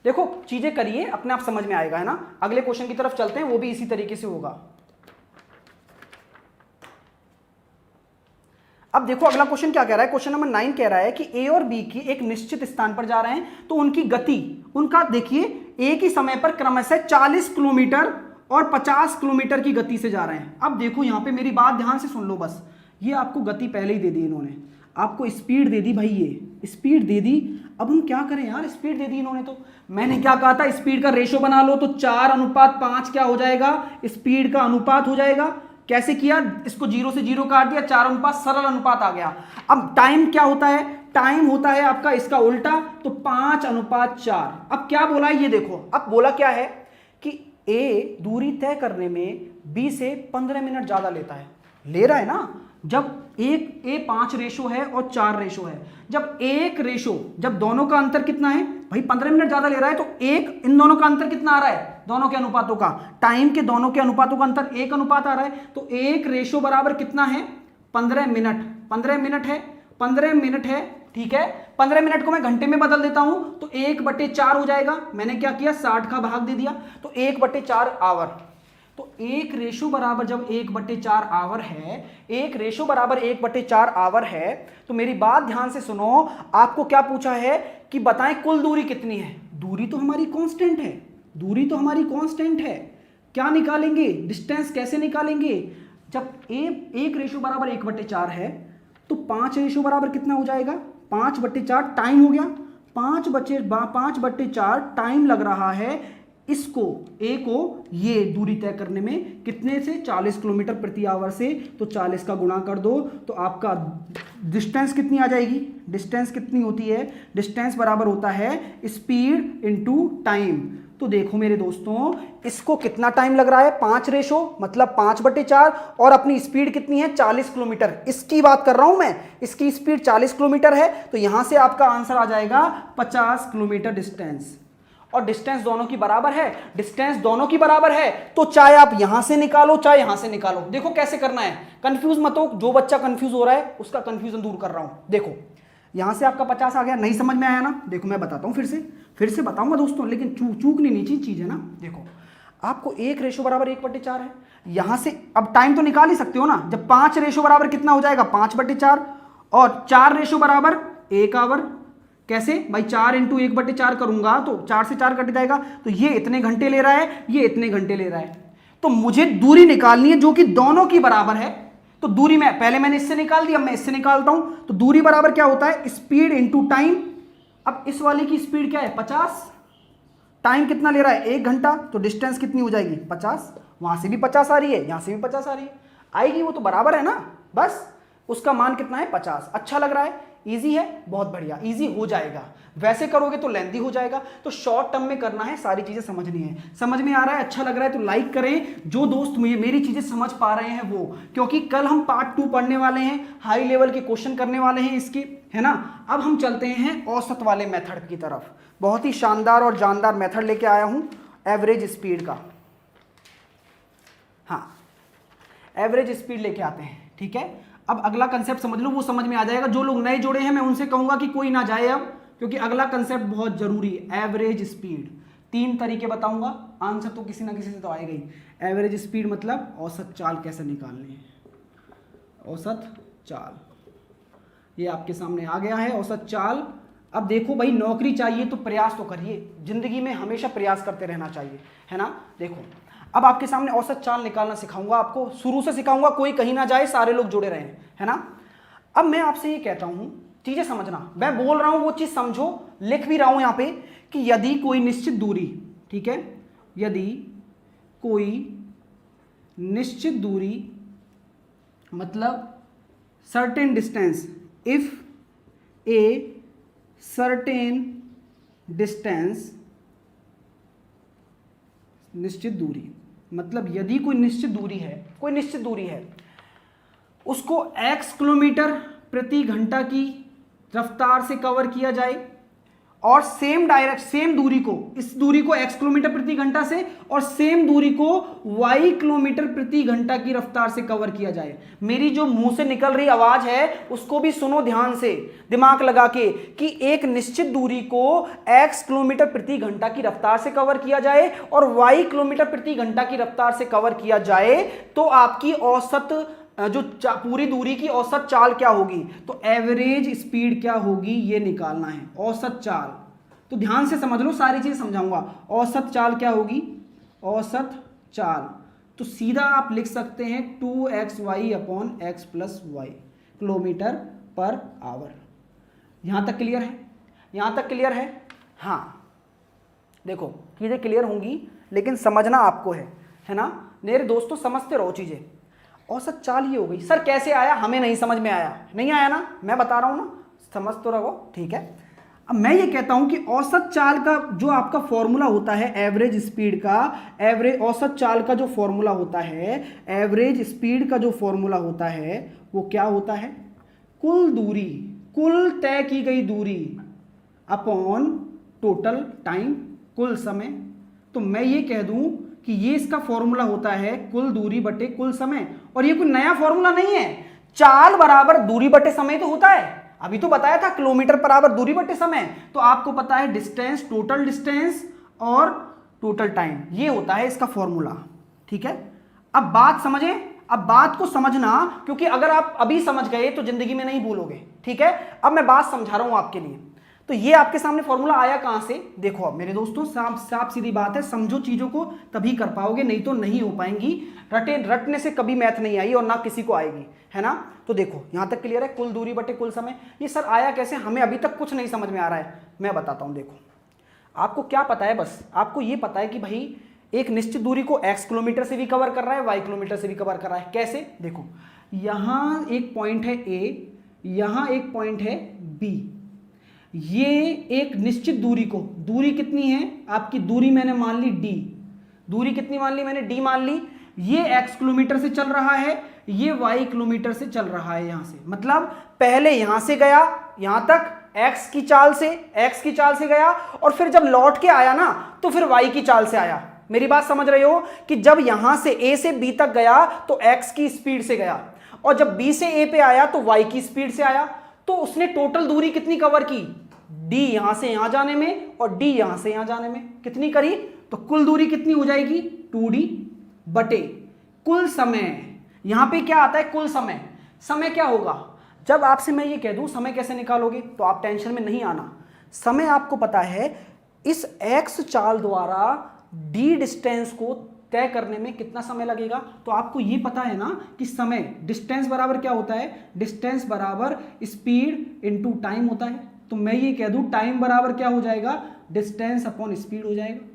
देखो चीजें करिए, अपने आप समझ में आएगा, है ना। अगले क्वेश्चन की तरफ चलते हैं, वो भी इसी तरीके से होगा। अब देखो अगला क्वेश्चन क्या कह रहा है, क्वेश्चन नंबर 9 कह रहा है कि ए और बी की एक निश्चित स्थान पर जा रहे हैं, तो उनकी गति, उनका देखिए एक ही समय पर क्रमशः 40 किलोमीटर और 50 किलोमीटर की गति से जा रहे हैं। अब देखो यहां पे मेरी बात ध्यान से सुन लो बस, ये आपको गति पहले ही दे दी इन्होंने, आपको स्पीड दे दी भाई, ये स्पीड दे दी। अब हम क्या करें यार, स्पीड दे दी इन्होंने, तो मैंने क्या कहा था, स्पीड का रेशो बना लो, तो 4:5 क्या हो जाएगा, स्पीड का अनुपात हो जाएगा। कैसे किया, इसको 0 से 0 काट दिया, 4:5 सरल अनुपात आ गया। अब टाइम क्या होता है, टाइम होता है आपका इसका उल्टा, तो 5:4। अब क्या बोला है ये देखो, अब बोला क्या है कि ए दूरी तय करने में बी से 15 मिनट ज्यादा लेता है, ले रहा है ना। जब एक ए 5 रेशो है और 4 रेशो है, जब एक रेशो, जब दोनों का अंतर कितना है भाई, 15 मिनट ज्यादा ले रहा है, तो एक इन दोनों का अंतर कितना आ रहा है, दोनों के अनुपातों का, टाइम के दोनों के अनुपातों का अंतर 1 अनुपात आ रहा है, तो एक रेशो बराबर कितना है, 15 मिनट। 15 मिनट है, 15 मिनट है, ठीक है। 15 मिनट को मैं घंटे में बदल देता हूं, तो 1/4 हो जाएगा। मैंने क्या किया, 60 का भाग दे दिया, तो 1/4 आवर। तो एक रेशो बराबर जब 1/4 आवर है, एक रेशो बराबर 1/4 आवर है, तो मेरी बात ध्यान से सुनो, आपको क्या पूछा है कि बताएं कुल दूरी कितनी है। दूरी तो हमारी कांस्टेंट है, दूरी तो हमारी कांस्टेंट है। क्या निकालेंगे, डिस्टेंस कैसे निकालेंगे, जब एक रेशो बराबर 1/4 है, तो 5 रेशो बराबर कितना हो जाएगा, 5/4 टाइम हो गया, 5/4 टाइम लग रहा है इसको, ए को, ये दूरी तय करने में कितने से, 40 किलोमीटर प्रति आवर से, तो 40 का गुणा कर दो, तो आपका डिस्टेंस कितनी आ जाएगी, डिस्टेंस कितनी होती है, डिस्टेंस बराबर होता है स्पीड इनटू टाइम। तो देखो मेरे दोस्तों, इसको कितना टाइम लग रहा है, 5 रेशो मतलब 5/4, और अपनी स्पीड कितनी है, 40 किलोमीटर, इसकी बात कर रहा हूं मैं, इसकी स्पीड 40 किलोमीटर है, तो यहां से आपका आंसर आ जाएगा 50 किलोमीटर डिस्टेंस। और डिस्टेंस दोनों की बराबर है, डिस्टेंस दोनों की बराबर है, तो चाहे आप यहां से निकालो चाहे यहां से निकालो। देखो कैसे करना है, कंफ्यूज मत हो, जो बच्चा कंफ्यूज हो रहा है उसका कंफ्यूजन दूर कर रहा हूं। देखो यहां से आपका 50 आ गया, नहीं समझ में आया ना, देखो मैं बताता हूं, फिर से बताऊंगा दोस्तों, लेकिन चूकनी नीची चीज है ना। देखो आपको एक रेशो बराबर 1/4 है, यहां से अब टाइम तो निकाल ही सकते हो ना, जब 5 रेशो बराबर कितना हो जाएगा, 5/4, और 4 रेशो बराबर 1 आवर। कैसे भाई, 4 × 1/4 करूंगा तो 4 से 4 कट जाएगा, तो ये इतने घंटे ले रहा है, ये इतने घंटे ले रहा है, तो मुझे दूरी निकालनी है जो कि दोनों की बराबर है। तो दूरी में पहले मैंने इससे निकाल दी, अब मैं इससे निकालता हूं, तो दूरी बराबर क्या होता है, स्पीड इनटू टाइम। अब इस वाली की स्पीड क्या है, 50, टाइम कितना ले रहा है, 1 घंटा, तो डिस्टेंस कितनी हो जाएगी, 50। वहां से भी 50 आ रही है, यहां से भी 50 आ रही है, आएगी वो तो बराबर है ना, बस उसका मान कितना है, 50। अच्छा लग रहा है, इजी है, बहुत बढ़िया, इजी हो जाएगा। वैसे करोगे तो लेंथी हो जाएगा, तो शॉर्ट टर्म में करना है, सारी चीजें समझनी है। समझ में आ रहा है, अच्छा लग रहा है तो लाइक करें, जो दोस्त मेरी चीजें समझ पा रहे हैं वो, क्योंकि कल हम पार्ट 2 पढ़ने वाले हैं, हाई लेवल के क्वेश्चन करने वाले हैं इसके, है ना। अब हम चलते हैं औसत वाले मेथड की तरफ, बहुत ही शानदार और जानदार मेथड लेके आया हूं, एवरेज स्पीड का। हाँ, एवरेज स्पीड लेके आते हैं, ठीक है। अब अगला कंसेप्ट समझ लो, वो समझ में आ जाएगा। जो लोग नए जुड़े हैं मैं उनसे कहूंगा कि कोई ना जाए अब, क्योंकि अगला कंसेप्ट बहुत जरूरी है। एवरेज स्पीड 3 तरीके बताऊंगा, आंसर तो किसी ना किसी से तो आएगा ही। एवरेज स्पीड मतलब औसत चाल कैसे निकालनी है, औसत चाल, ये आपके सामने आ गया है, औसत चाल। अब देखो भाई, नौकरी चाहिए तो प्रयास तो करिए, जिंदगी में हमेशा प्रयास करते रहना चाहिए, है ना। देखो अब आपके सामने औसत चाल निकालना सिखाऊंगा, आपको शुरू से सिखाऊंगा, कोई कहीं ना जाए, सारे लोग जुड़े रहें, है ना। अब मैं आपसे ये कहता हूं, चीजें समझना, मैं बोल रहा हूं वो चीज समझो, लिख भी रहा हूं यहां पे कि यदि कोई निश्चित दूरी, ठीक है, यदि कोई निश्चित दूरी मतलब certain distance, if A certain distance, निश्चित दूरी मतलब यदि कोई निश्चित दूरी है, कोई निश्चित दूरी है, उसको x किलोमीटर प्रति घंटा की रफ्तार से कवर किया जाए, और सेम दूरी को, इस दूरी को x किलोमीटर प्रति घंटा से और सेम दूरी को y किलोमीटर प्रति घंटा की रफ्तार से कवर किया जाए। मेरी जो मुंह से निकल रही आवाज है उसको भी सुनो ध्यान से, दिमाग लगा के, कि एक निश्चित दूरी को x किलोमीटर प्रति घंटा की रफ्तार से कवर किया जाए और y किलोमीटर प्रति घंटा की रफ्तार से कवर किया जाए, तो आपकी औसत पूरी दूरी की औसत चाल क्या होगी, तो एवरेज स्पीड क्या होगी ये निकालना है। औसत चाल, तो ध्यान से समझ लो, सारी चीज समझाऊंगा। औसत चाल क्या होगी, औसत चाल, तो सीधा आप लिख सकते हैं 2xy upon x plus Y, kilometre per hour. यहां तक क्लियर है, यहां तक क्लियर है। हाँ देखो चीजें क्लियर होंगी, लेकिन समझना आपको है ना मेरे दोस्तों, समझते रहो चीजें। औसत चाल ये हो गई। सर कैसे आया, हमें नहीं समझ में आया, नहीं आया ना, मैं बता रहा हूं ना, समझ तो रहो, ठीक है। अब मैं ये कहता हूं कि औसत चाल का जो आपका फॉर्मूला होता है एवरेज स्पीड का, औसत चाल का जो फॉर्मूला होता है, एवरेज स्पीड का जो फॉर्मूला होता है वो क्या होता है, कुल दूरी, कुल तय की गई दूरी अपॉन टोटल टाइम, कुल समय। तो मैं ये कह दूं कि ये इसका फॉर्मूला होता है कुल दूरी बटे कुल समय, और ये कोई नया फॉर्मूला नहीं है। चाल बराबर दूरी बटे समय तो होता है, अभी तो बताया था किलोमीटर बराबर दूरी बटे समय, तो आपको पता है डिस्टेंस, टोटल डिस्टेंस और टोटल टाइम, ये होता है इसका फॉर्मूला, ठीक है। अब बात समझे, अब बात को समझना, क्योंकि अगर आप अभी समझ गए तो जिंदगी में नहीं भूलोगे, ठीक है। अब मैं बात समझा रहा हूं आपके लिए। तो ये आपके सामने फॉर्मूला आया कहां से, देखो अब मेरे दोस्तों, साफ सीधी बात है, समझो चीजों को तभी कर पाओगे, नहीं तो नहीं हो पाएंगी। रटने से कभी मैथ नहीं आई और ना किसी को आएगी, है ना। तो देखो यहां तक क्लियर है, कुल दूरी बटे कुल समय। ये सर आया कैसे, हमें अभी तक कुछ नहीं समझ में आ रहा है, मैं बताता हूं। देखो आपको क्या पता है, बस आपको ये पता है कि भाई एक निश्चित दूरी को x किलोमीटर से भी कवर कर रहा है, y किलोमीटर से भी कवर कर रहा है। कैसे, देखो यहां एक पॉइंट है A, यहां एक पॉइंट है B, ये एक निश्चित दूरी को, दूरी कितनी है आपकी, दूरी मैंने मान ली d, दूरी कितनी मान ली मैंने, d मान ली। ये x किलोमीटर से चल रहा है, ये y किलोमीटर से चल रहा है यहां से, मतलब पहले यहां से गया यहां तक x की चाल से गया, और फिर जब लौट के आया ना तो फिर y की चाल से आया। मेरी बात समझ रहे हो कि जब यहां से a से b तक गया तो x की स्पीड से गया, और जब b से a पे आया तो y की स्पीड से आया। तो उसने टोटल दूरी कितनी कवर की, d यहां से यहां जाने में और d यहां से यहां जाने में, कितनी करी, तो कुल दूरी कितनी हो जाएगी 2d बटे कुल समय। यहां पे क्या आता है, कुल समय। समय क्या होगा, जब आपसे मैं ये कह दूं समय कैसे निकालोगे, तो आप टेंशन में नहीं आना। समय आपको पता है इस x चाल द्वारा d डिस्टेंस को तय करने में कितना समय लगेगा, तो आपको ये पता है ना कि समय, डिस्टेंस बराबर क्या होता है, डिस्टेंस बराबर स्पीड इनटू टाइम होता है। तो मैं ये कह दूं टाइम बराबर क्या हो जाएगा, डिस्टेंस अपॉन स्पीड हो जाएगा,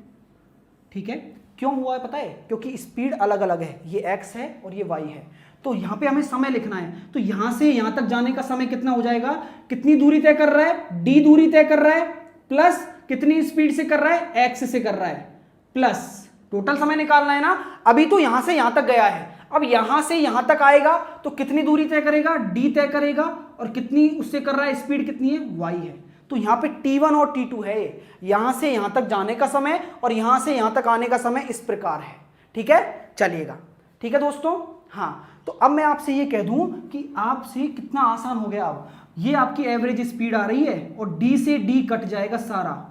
ठीक है। क्यों हुआ है पता है, क्योंकि स्पीड अलग अलग है, ये x है और ये y है। तो यहां पे हमें समय लिखना है, तो यहां से यहां तक जाने का समय कितना हो जाएगा, कितनी दूरी तय कर रहा है, d दूरी तय कर रहा है, प्लस कितनी स्पीड से कर रहा है, x से कर रहा है, प्लस टोटल समय निकालना है ना। अभी तो यहां से यहां तक गया है, अब यहां से यहां तक आएगा तो कितनी दूरी तय करेगा, d तय करेगा, और कितनी उससे कर रहा है, स्पीड कितनी है, y है। तो यहां पे t1 और t2 है, यहां से यहां तक जाने का समय और यहां से यहां तक आने का समय इस प्रकार है, ठीक है। चलिएगा, ठीक है दोस्तों। हाँ, तो अब मैं आपसे ये कह दूं कि आपसे कितना आसान हो गया। अब ये आपकी एवरेज स्पीड आ रही है और d से d कट जाएगा सारा,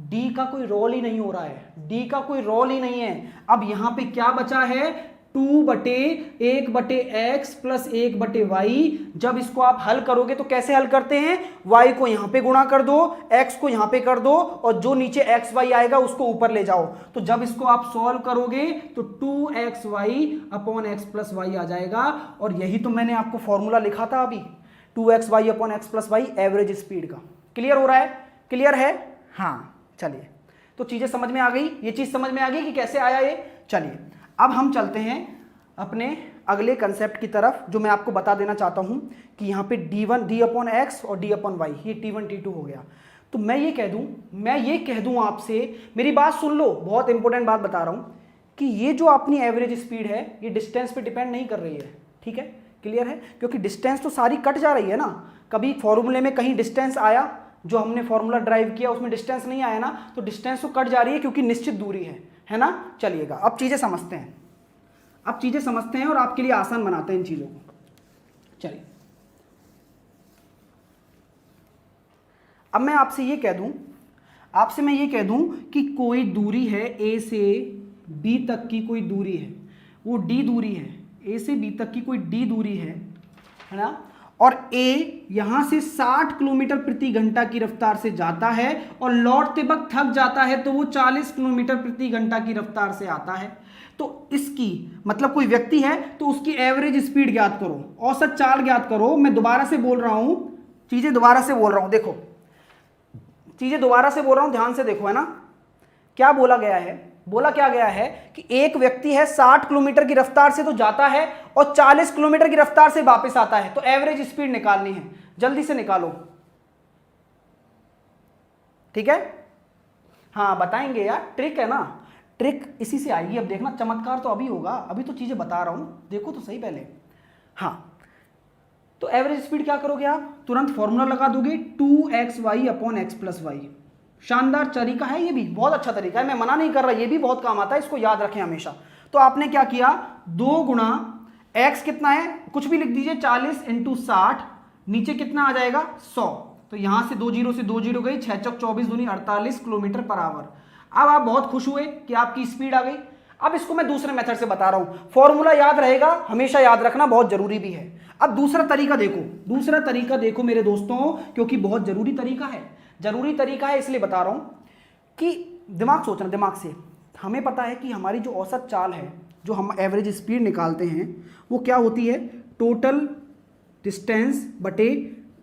d का कोई रोल ही नहीं हो रहा है, d का कोई रोल ही नहीं है। अब यहां पे क्या बचा है, 2 बटे 1 बटे x प्लस 1 बटे y। जब इसको आप हल करोगे तो कैसे हल करते हैं, y को यहां पे गुणा कर दो, x को यहां पे कर दो, और जो नीचे x y आएगा उसको ऊपर ले जाओ। तो जब इसको आप सॉल्व करोगे तो 2xy upon x plus y आ जाएगा, और यही तो मैंने आपको फॉर्मूला लिखा था अभी, 2xy upon x plus y average speed का। क्लियर हो रहा है, क्लियर है। हाँ चलिए, तो चीजें समझ में आ गई, ये चीज समझ में आ गई कि कैसे आया ये। चलिए अब हम चलते हैं अपने अगले कंसेप्ट की तरफ, जो मैं आपको बता देना चाहता हूं कि यहाँ पे d अपॉन x और d अपॉन y, ये t1 t2 हो गया। तो मैं ये कह दूं आपसे, मेरी बात सुन लो, बहुत इंपॉर्टेंट बात बता रहा हूं कि ये जो अपनी एवरेज स्पीड है ये डिस्टेंस पे डिपेंड नहीं कर रही है, ठीक है, क्लियर है। क्योंकि डिस्टेंस तो सारी कट जा रही है ना, कभी फॉर्मूले में कहीं डिस्टेंस आया, जो हमने फॉर्मूला ड्राइव किया उसमें डिस्टेंस नहीं आया ना, तो डिस्टेंस तो कट जा रही है क्योंकि निश्चित दूरी है ना। चलिएगा अब चीजें समझते हैं, और आपके लिए आसान बनाते हैं इन चीजों को। चलिए अब मैं आपसे ये कह दूं कि कोई दूरी है a से b तक की कोई दूरी है, वो d दूरी है, ए से बी तक की कोई डी दूरी है ना, और ए यहां से 60 किलोमीटर प्रति घंटा की रफ्तार से जाता है और लौटते वक्त थक जाता है तो वो 40 किलोमीटर प्रति घंटा की रफ्तार से आता है। तो इसकी मतलब कोई व्यक्ति है तो उसकी एवरेज स्पीड ज्ञात करो, औसत चाल ज्ञात करो। मैं दोबारा से बोल रहा हूं, चीजें दोबारा से बोल रहा हूं, देखो चीजें दोबारा से बोल रहा हूं, ध्यान से देखो, है ना। क्या बोला गया है, बोला क्या गया है कि एक व्यक्ति है 60 किलोमीटर की रफ्तार से तो जाता है और 40 किलोमीटर की रफ्तार से वापस आता है, तो एवरेज स्पीड निकालनी है, जल्दी से निकालो। ठीक है, हाँ बताएंगे यार, ट्रिक है ना, ट्रिक इसी से आएगी। अब देखना, चमत्कार तो अभी होगा, अभी तो चीजें बता रहा हूं, देखो तो सही पहले। हाँ, तो एवरेज स्पीड क्या करोगे आप, तुरंत फॉर्मूला लगा दोगे 2xy upon x plus Y. शानदार तरीका है, ये भी बहुत अच्छा तरीका है, मैं मना नहीं कर रहा, ये भी बहुत काम आता है, इसको याद रखें हमेशा। तो आपने क्या किया, 2 गुणा x कितना है, कुछ भी लिख दीजिए, 40 इंटू 60, नीचे कितना आ जाएगा 100, तो यहां से 2 जीरो से 2 जीरो गई, 6 चौक 24 दूनी 48 किलोमीटर पर आवर। अब आप बहुत खुश हुए कि आपकी स्पीड आ गई। अब इसको मैं दूसरे मेथड से बता रहा हूं, फॉर्मूला याद रहेगा, हमेशा याद रखना बहुत जरूरी भी है। अब दूसरा तरीका देखो, दूसरा तरीका देखो मेरे दोस्तों, क्योंकि बहुत जरूरी तरीका है, जरूरी तरीका है इसलिए बता रहा हूं कि दिमाग सोचना, दिमाग से। हमें पता है कि हमारी जो औसत चाल है, जो हम एवरेज स्पीड निकालते हैं, वो क्या होती है, टोटल डिस्टेंस बटे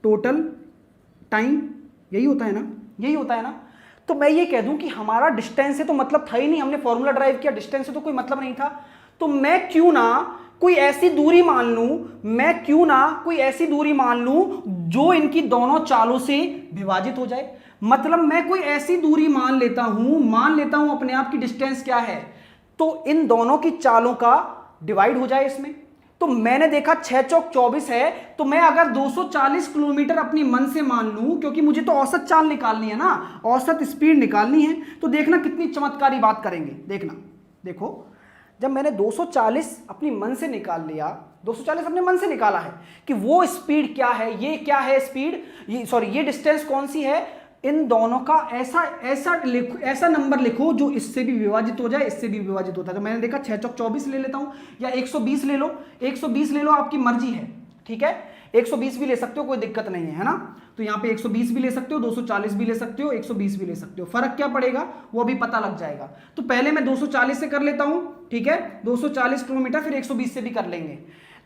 टोटल टाइम, यही होता है ना, यही होता है ना। तो मैं ये कह दूं कि हमारा डिस्टेंस से तो मतलब था ही नहीं, हमने फॉर्मूला ड्राइव किया, डिस्टेंस से तो कोई मतलब नहीं था, तो मैं क्यों ना कोई ऐसी दूरी मान लूं, मैं क्यों ना कोई ऐसी दूरी मान लूं जो इनकी दोनों चालों से विभाजित हो जाए। मतलब मैं कोई ऐसी दूरी मान लेता हूं अपने आप की डिस्टेंस क्या है, तो इन दोनों की चालों का डिवाइड हो जाए इसमें। तो मैंने देखा 6 चौक 24 है, तो मैं अगर 240 किलोमीटर अपनी मन से मान लूं, क्योंकि मुझे तो औसत चाल निकालनी है ना, औसत स्पीड निकालनी है, तो देखना कितनी चमत्कारी बात करेंगे। देखना, देखो, जब मैंने 240 अपनी मन से निकाल लिया, 240 अपने मन से निकाला है कि वो स्पीड क्या है, ये क्या है स्पीड, ये डिस्टेंस कौन सी है, इन दोनों का ऐसा नंबर लिखो जो इससे भी विभाजित हो जाए, इससे भी विभाजित होता है। तो मैंने देखा 6 चौक 24 ले लेता हूं, या 120 ले लो, 120 ले लो, आपकी मर्जी है, ठीक है, 120 भी ले सकते हो, कोई दिक्कत नहीं है ना। तो यहाँ पे 120 भी ले सकते हो, 240 भी ले सकते हो, 120 भी ले सकते हो, फर्क क्या पड़ेगा वो अभी पता लग जाएगा। तो पहले मैं 240 से कर लेता हूं, ठीक है, 240 किलोमीटर, फिर 120 से भी कर लेंगे।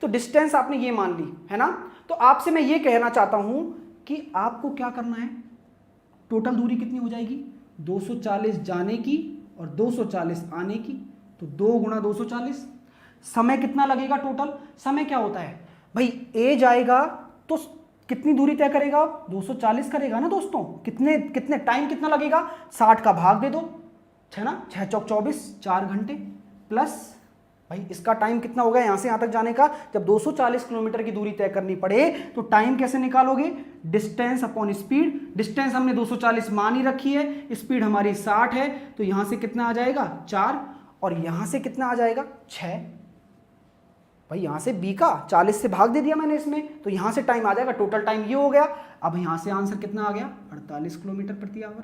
तो डिस्टेंस आपने ये मान ली है ना। तो आपसे मैं ये कहना चाहता हूं कि आपको क्या करना है, टोटल दूरी कितनी हो जाएगी, 240 जाने की और 240 आने की, तो 2 गुणा 240। समय कितना लगेगा टोटल, समय क्या होता है भाई, ए जाएगा तो कितनी दूरी तय करेगा, 240 करेगा ना दोस्तों, कितने टाइम कितना लगेगा, 60 का भाग दे दो, है ना, 6 चौक 24, 4 घंटे, प्लस भाई इसका टाइम कितना होगा यहां से यहां तक जाने का। जब 240 किलोमीटर की दूरी तय करनी पड़े तो टाइम कैसे निकालोगे, डिस्टेंस अपॉन स्पीड। डिस्टेंस हमने 240 मान ही रखी है, स्पीड हमारी 60 है, तो यहां से कितना आ जाएगा 4, और यहां से कितना आ जाएगा 6। भाई यहां से b का 40 से भाग दे दिया मैंने इसमें, तो यहां से टाइम आ जाएगा, टोटल टाइम ये हो गया। अब यहां से आंसर कितना आ गया, 48 किलोमीटर प्रति आवर।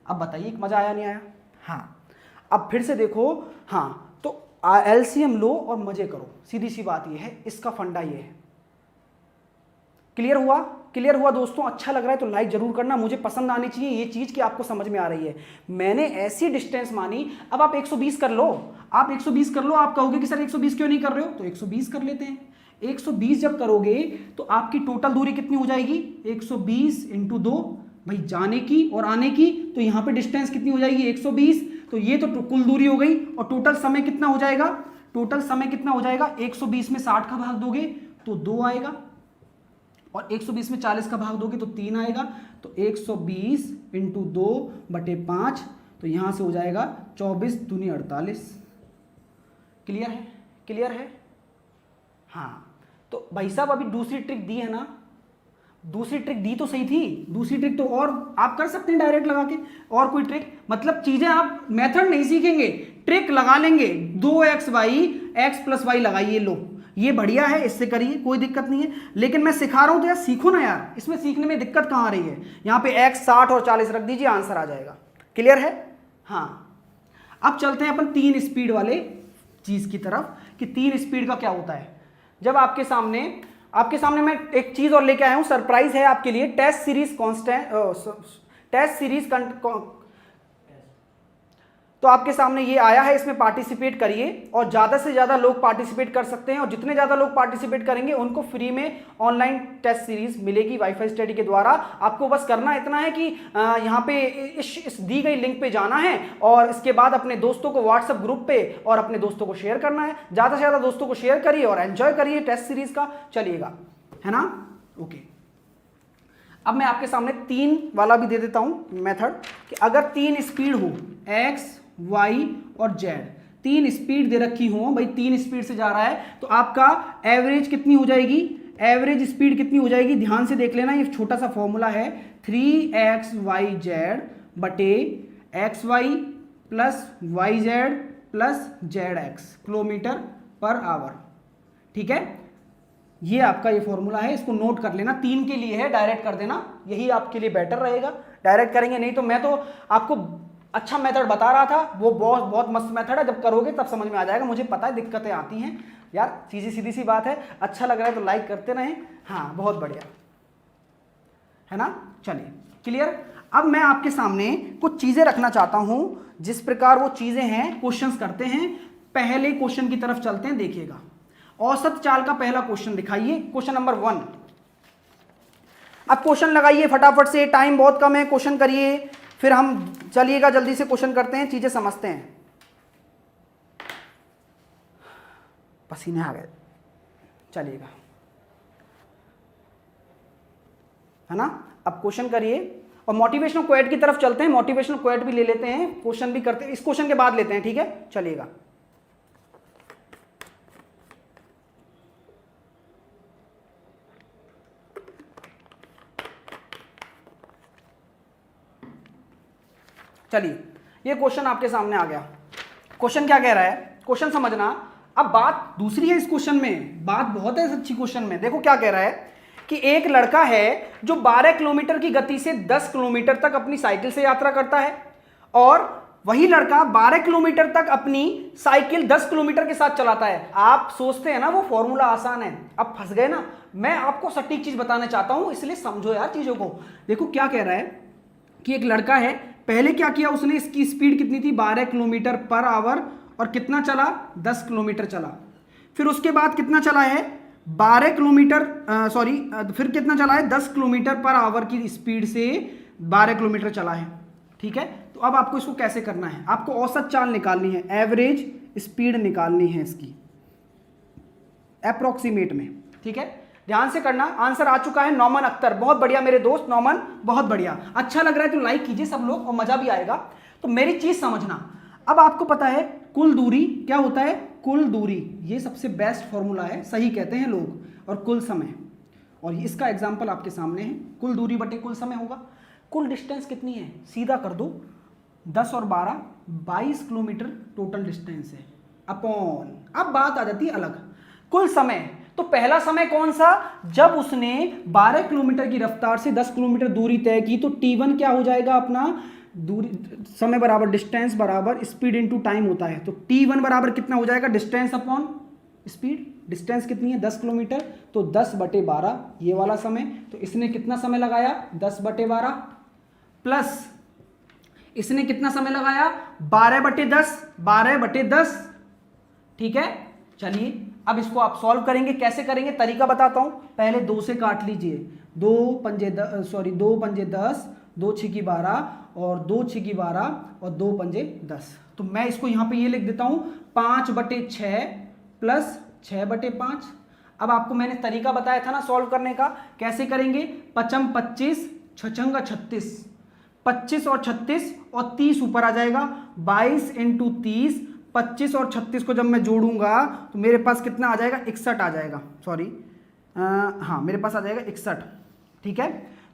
अब बताइए मजा आया नहीं आया। हाँ, अब फिर से देखो, हाँ, तो एलसीएम लो और मजे करो, सीधी सी बात ये है, इसका फंडा ये है। क्लियर हुआ, क्लियर हुआ दोस्तों, अच्छा लग रहा है तो लाइक जरूर करना, मुझे पसंद आनी चाहिए ये चीज कि आपको समझ में आ रही है। मैंने ऐसी डिस्टेंस मानी, अब आप 120 कर लो, आप 120 कर लो। आप कहोगे कि सर 120 क्यों नहीं कर रहे हो, तो 120 कर लेते हैं। 120 जब करोगे तो आपकी टोटल दूरी कितनी हो जाएगी, 120 इंटू 2, भाई जाने की और आने की, तो यहां पे डिस्टेंस कितनी हो जाएगी 120, तो ये तो कुल दूरी हो गई। और टोटल समय कितना हो जाएगा, टोटल समय कितना हो जाएगा, 120 में 60 का भाग दोगे तो 2 आएगा, और 120 में 40 का भाग दोगे तो 3 आएगा, तो 120 इंटू 2/5, तो यहां से हो जाएगा 24 दूनी 48। क्लियर है, क्लियर है। हाँ, तो भाई साहब अभी दूसरी ट्रिक दी है ना, दूसरी ट्रिक दी तो सही थी, दूसरी ट्रिक तो और आप कर सकते हैं डायरेक्ट लगा के, और कोई ट्रिक, मतलब चीजें आप मेथड नहीं सीखेंगे, ट्रिक लगा लेंगे। 2xy x प्लस वाई लगाइए, लो ये बढ़िया है, इससे करिए, कोई दिक्कत नहीं है। लेकिन मैं सिखा रहा हूं तो यार सीखो ना यार, इसमें सीखने में दिक्कत कहां आ रही है। यहां पे x 60 और 40 रख दीजिए, आंसर आ जाएगा। क्लियर है। हाँ, अब चलते हैं अपन 3 स्पीड वाले चीज की तरफ कि 3 स्पीड का क्या होता है। जब आपके सामने मैं एक चीज और लेके आया हूं, सरप्राइज है आपके लिए। टेस्ट सीरीज तो आपके सामने ये आया है, इसमें पार्टिसिपेट करिए और ज्यादा से ज्यादा लोग पार्टिसिपेट कर सकते हैं और जितने ज्यादा लोग पार्टिसिपेट करेंगे उनको फ्री में ऑनलाइन टेस्ट सीरीज मिलेगी वाईफाई स्टडी के द्वारा। आपको बस करना इतना है कि यहाँ पे इस दी गई लिंक पे जाना है और इसके बाद अपने दोस्तों को व्हाट्सएप ग्रुप पे और अपने दोस्तों को शेयर करना है। ज्यादा से ज्यादा दोस्तों को शेयर करिए और एंजॉय करिए टेस्ट सीरीज का, चलिएगा, है ना। ओके, अब मैं आपके सामने 3 वाला भी दे देता हूं मेथड कि अगर 3 स्पीड हो x, y और z, 3 स्पीड दे रखी हो भाई, 3 स्पीड से जा रहा है तो आपका एवरेज कितनी हो जाएगी, एवरेज स्पीड कितनी हो जाएगी, ध्यान से देख लेना। ये छोटा सा फॉर्मूला है 3xyz बटे xy plus yz plus zx kilometre per our, ठीक है। ये आपका ये फॉर्मूला है, इसको नोट कर लेना। 3 के लिए है, डायरेक्ट कर देना, यही आपके लिए बेटर रहेगा। डायरेक्ट करेंगे नहीं तो मैं तो आपको अच्छा मेथड बता रहा था, वो बहुत मस्त मेथड है, जब करोगे तब समझ में आ जाएगा। मुझे पता है दिक्कतें आती हैं यार, सीधी सी बात है। अच्छा लग रहा है तो लाइक करते रहें, हाँ बहुत बढ़िया, है ना। चलिए क्लियर। अब मैं आपके सामने कुछ चीजें रखना चाहता हूं, जिस प्रकार वो चीजें हैं क्वेश्चंस करते हैं। पहले क्वेश्चन की तरफ चलते हैं, देखिएगा। औसत चाल का पहला क्वेश्चन दिखाइए, क्वेश्चन नंबर 1। अब क्वेश्चन लगाइए फटाफट से, टाइम बहुत कम है, क्वेश्चन करिए, फिर हम चलिएगा जल्दी से क्वेश्चन करते हैं, चीजें समझते हैं। पसीने आ गए, चलिएगा, है ना। अब क्वेश्चन करिए और मोटिवेशनल क्वेट की तरफ चलते हैं। मोटिवेशनल क्वेट भी ले लेते हैं, क्वेश्चन भी करते हैं, इस क्वेश्चन के बाद लेते हैं, ठीक है, चलिएगा। चलिए, ये क्वेश्चन आपके सामने आ गया। क्वेश्चन क्या कह रहा है, क्वेश्चन समझना। अब बात दूसरी है इस क्वेश्चन में, बात बहुत है सच्ची क्वेश्चन में। देखो क्या कह रहा है कि एक लड़का है जो 12 किलोमीटर की गति से 10 किलोमीटर तक अपनी साइकिल से यात्रा करता है और वही लड़का 12 किलोमीटर तक अपनी साइकिल 10 किलोमीटर के साथ चलाता है। आप सोचते हैं ना वो फॉर्मूला आसान है, अब फंस गए ना। मैं आपको सटीक चीज बताना चाहता हूं, इसलिए समझो यार चीजों को। देखो क्या कह रहा है कि एक लड़का है, पहले क्या किया उसने, इसकी स्पीड कितनी थी 12 किलोमीटर पर आवर और कितना चला 10 किलोमीटर चला। फिर उसके बाद कितना चला है 12 किलोमीटर फिर कितना चला है 10 किलोमीटर पर आवर की स्पीड से 12 किलोमीटर चला है, ठीक है। तो अब आपको इसको कैसे करना है, आपको औसत चाल निकालनी है, एवरेज स्पीड निकालनी है इसकी अप्रोक्सीमेट में, ठीक है। ध्यान से करना, आंसर आ चुका है नौमन अख्तर, बहुत बढ़िया मेरे दोस्त नौमन, बहुत बढ़िया। अच्छा लग रहा है तो लाइक कीजिए सब लोग और मजा भी आएगा। तो मेरी चीज समझना, अब आपको पता है कुल दूरी क्या होता है, कुल दूरी, ये सबसे बेस्ट फॉर्मूला है, सही कहते हैं लोग, और कुल समय, और इसका एग्जांपल आपके सामने है, कुल दूरी बटे कुल समय होगा। कुल डिस्टेंस कितनी है, सीधा कर दो, 10 और 12 22 किलोमीटर टोटल डिस्टेंस है, अपॉन, अब बात आ जाती है अलग, कुल समय। तो पहला समय कौन सा, जब उसने 12 किलोमीटर की रफ्तार से 10 किलोमीटर दूरी तय की, तो T1 क्या हो जाएगा अपना, दूरी, समय बराबर डिस्टेंस बराबर स्पीड इनटू टाइम होता है। तो T1 बराबर कितना हो जाएगा, डिस्टेंस अपॉन स्पीड। डिस्टेंस कितनी है 10 किलोमीटर, तो 10/12 ये वाला समय। तो इसने कितना समय लगाया 10/12 प्लस इसने कितना समय लगाया 12/10, 12/10, ठीक है। चलिए अब इसको आप सॉल्व करेंगे, कैसे करेंगे तरीका बताता हूं। पहले 2 से काट लीजिए, 2 पंजे 10, 2 6 12 और 2 6 12 और 2 पंजे 10। तो मैं इसको यहां पे ये लिख देता हूं 5/6 प्लस 6/5। अब आपको मैंने तरीका बताया था ना सॉल्व करने का, कैसे करेंगे, 5 25 6 36, 25 और 36 और 30 ऊपर आ जाएगा, 22 × 30, 25 और 36 को जब मैं जोड़ूंगा तो मेरे पास कितना आ जाएगा, 61 आ जाएगा, हाँ मेरे पास आ जाएगा 61, ठीक है।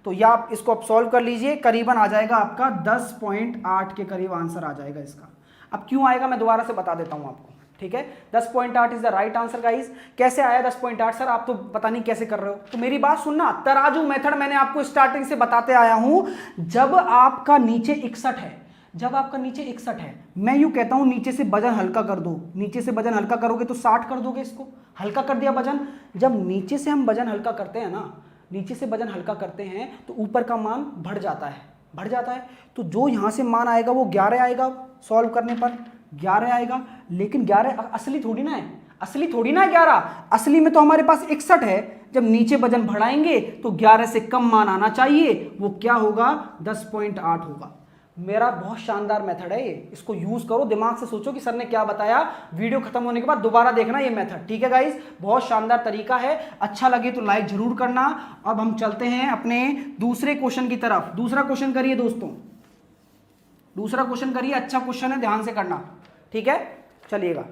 तो या आप इसको आप सॉल्व कर लीजिए, करीबन आ जाएगा आपका 10.8 के करीब आंसर आ जाएगा इसका। अब क्यों आएगा मैं दोबारा से बता देता हूं आपको, ठीक है। 10.8 is the right answer guys. कैसे आया 10.8 सर, आप तो पता नहीं कैसे कर रहे हो। तो मेरी बात सुनना, तराजू मेथड मैंने आपको स्टार्टिंग से बताते आया हूं। जब आपका नीचे 61 है, जब आपका नीचे 61 है, मैं यूं कहता हूं नीचे से वजन हल्का कर दो, नीचे से वजन हल्का करोगे तो 60 कर दोगे, इसको हल्का कर दिया वजन। जब नीचे से हम वजन हल्का करते हैं ना, नीचे से वजन हल्का करते हैं तो ऊपर का मान बढ़ जाता है, बढ़ जाता है। तो जो यहाँ से मान आएगा वो 11 आएगा, सॉल्व करने पर 11 आएगा। लेकिन 11 असली थोड़ी ना है, असली थोड़ी ना है 11, असली में तो हमारे पास 61 है। जब नीचे वजन बढ़ाएंगे तो 11 से कम मान आना चाहिए, वो क्या होगा 10.8 होगा। मेरा बहुत शानदार मेथड है ये, इसको यूज करो, दिमाग से सोचो कि सर ने क्या बताया, वीडियो खत्म होने के बाद दोबारा देखना ये मेथड, ठीक है गाइस। बहुत शानदार तरीका है, अच्छा लगे तो लाइक जरूर करना। अब हम चलते हैं अपने दूसरे क्वेश्चन की तरफ। दूसरा क्वेश्चन करिए दोस्तों, दूसरा क्वेश्चन करिए, अच्छा क्वेश्चन है, ध्यान से करना, ठीक है। चलिएगा,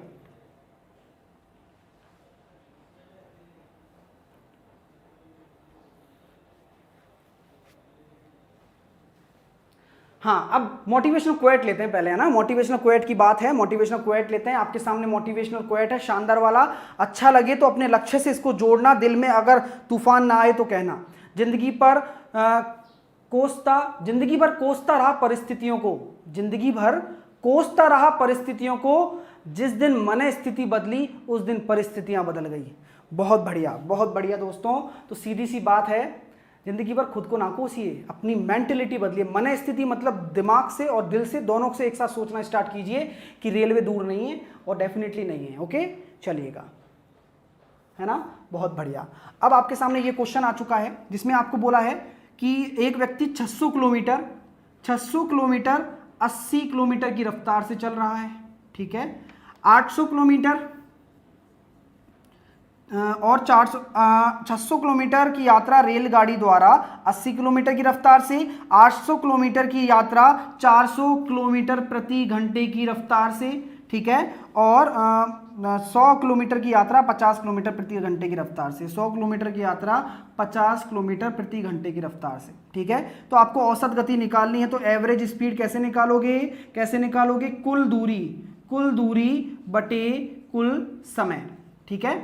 हाँ अब मोटिवेशनल क्वेट लेते हैं पहले, है ना। मोटिवेशनल क्वेट की बात है, मोटिवेशनल क्वेट लेते हैं। आपके सामने मोटिवेशनल क्वेट है, शानदार वाला। अच्छा लगे तो अपने लक्ष्य से इसको जोड़ना, दिल में अगर तूफान ना आए तो कहना। जिंदगी भर कोसता रहा परिस्थितियों को, जिंदगी भर कोसता रहा परिस्थितियों को, जिस दिन मन स्थिति बदली उस दिन परिस्थितियां बदल गई। बहुत बढ़िया, बहुत बढ़िया दोस्तों। तो सीधी सी बात है, जिंदगी भर खुद को ना कोसिए, अपनी मेंटेलिटी बदलिए। मन स्थिति मतलब दिमाग से और दिल से, दोनों से एक साथ सोचना स्टार्ट कीजिए कि रेलवे दूर नहीं है, और डेफिनेटली नहीं है। ओके, चलिएगा, है ना, बहुत बढ़िया। अब आपके सामने ये क्वेश्चन आ चुका है जिसमें आपको बोला है कि एक व्यक्ति 600 किलोमीटर 80 किलोमीटर की रफ्तार से चल रहा है, ठीक है। 800 किलोमीटर और 600 किलोमीटर की यात्रा रेलगाड़ी द्वारा 80 किलोमीटर की रफ्तार से, 800 किलोमीटर की यात्रा 400 किलोमीटर प्रति घंटे की रफ्तार से, ठीक है। और 100 किलोमीटर की यात्रा 50 किलोमीटर प्रति घंटे की रफ्तार से, 100 किलोमीटर की यात्रा 50 किलोमीटर प्रति घंटे की रफ्तार से, ठीक है। तो आपको औसत गति निकालनी है, तो एवरेज स्पीड कैसे निकालोगे, कैसे निकालोगे, कुल दूरी बटे कुल समय, ठीक है।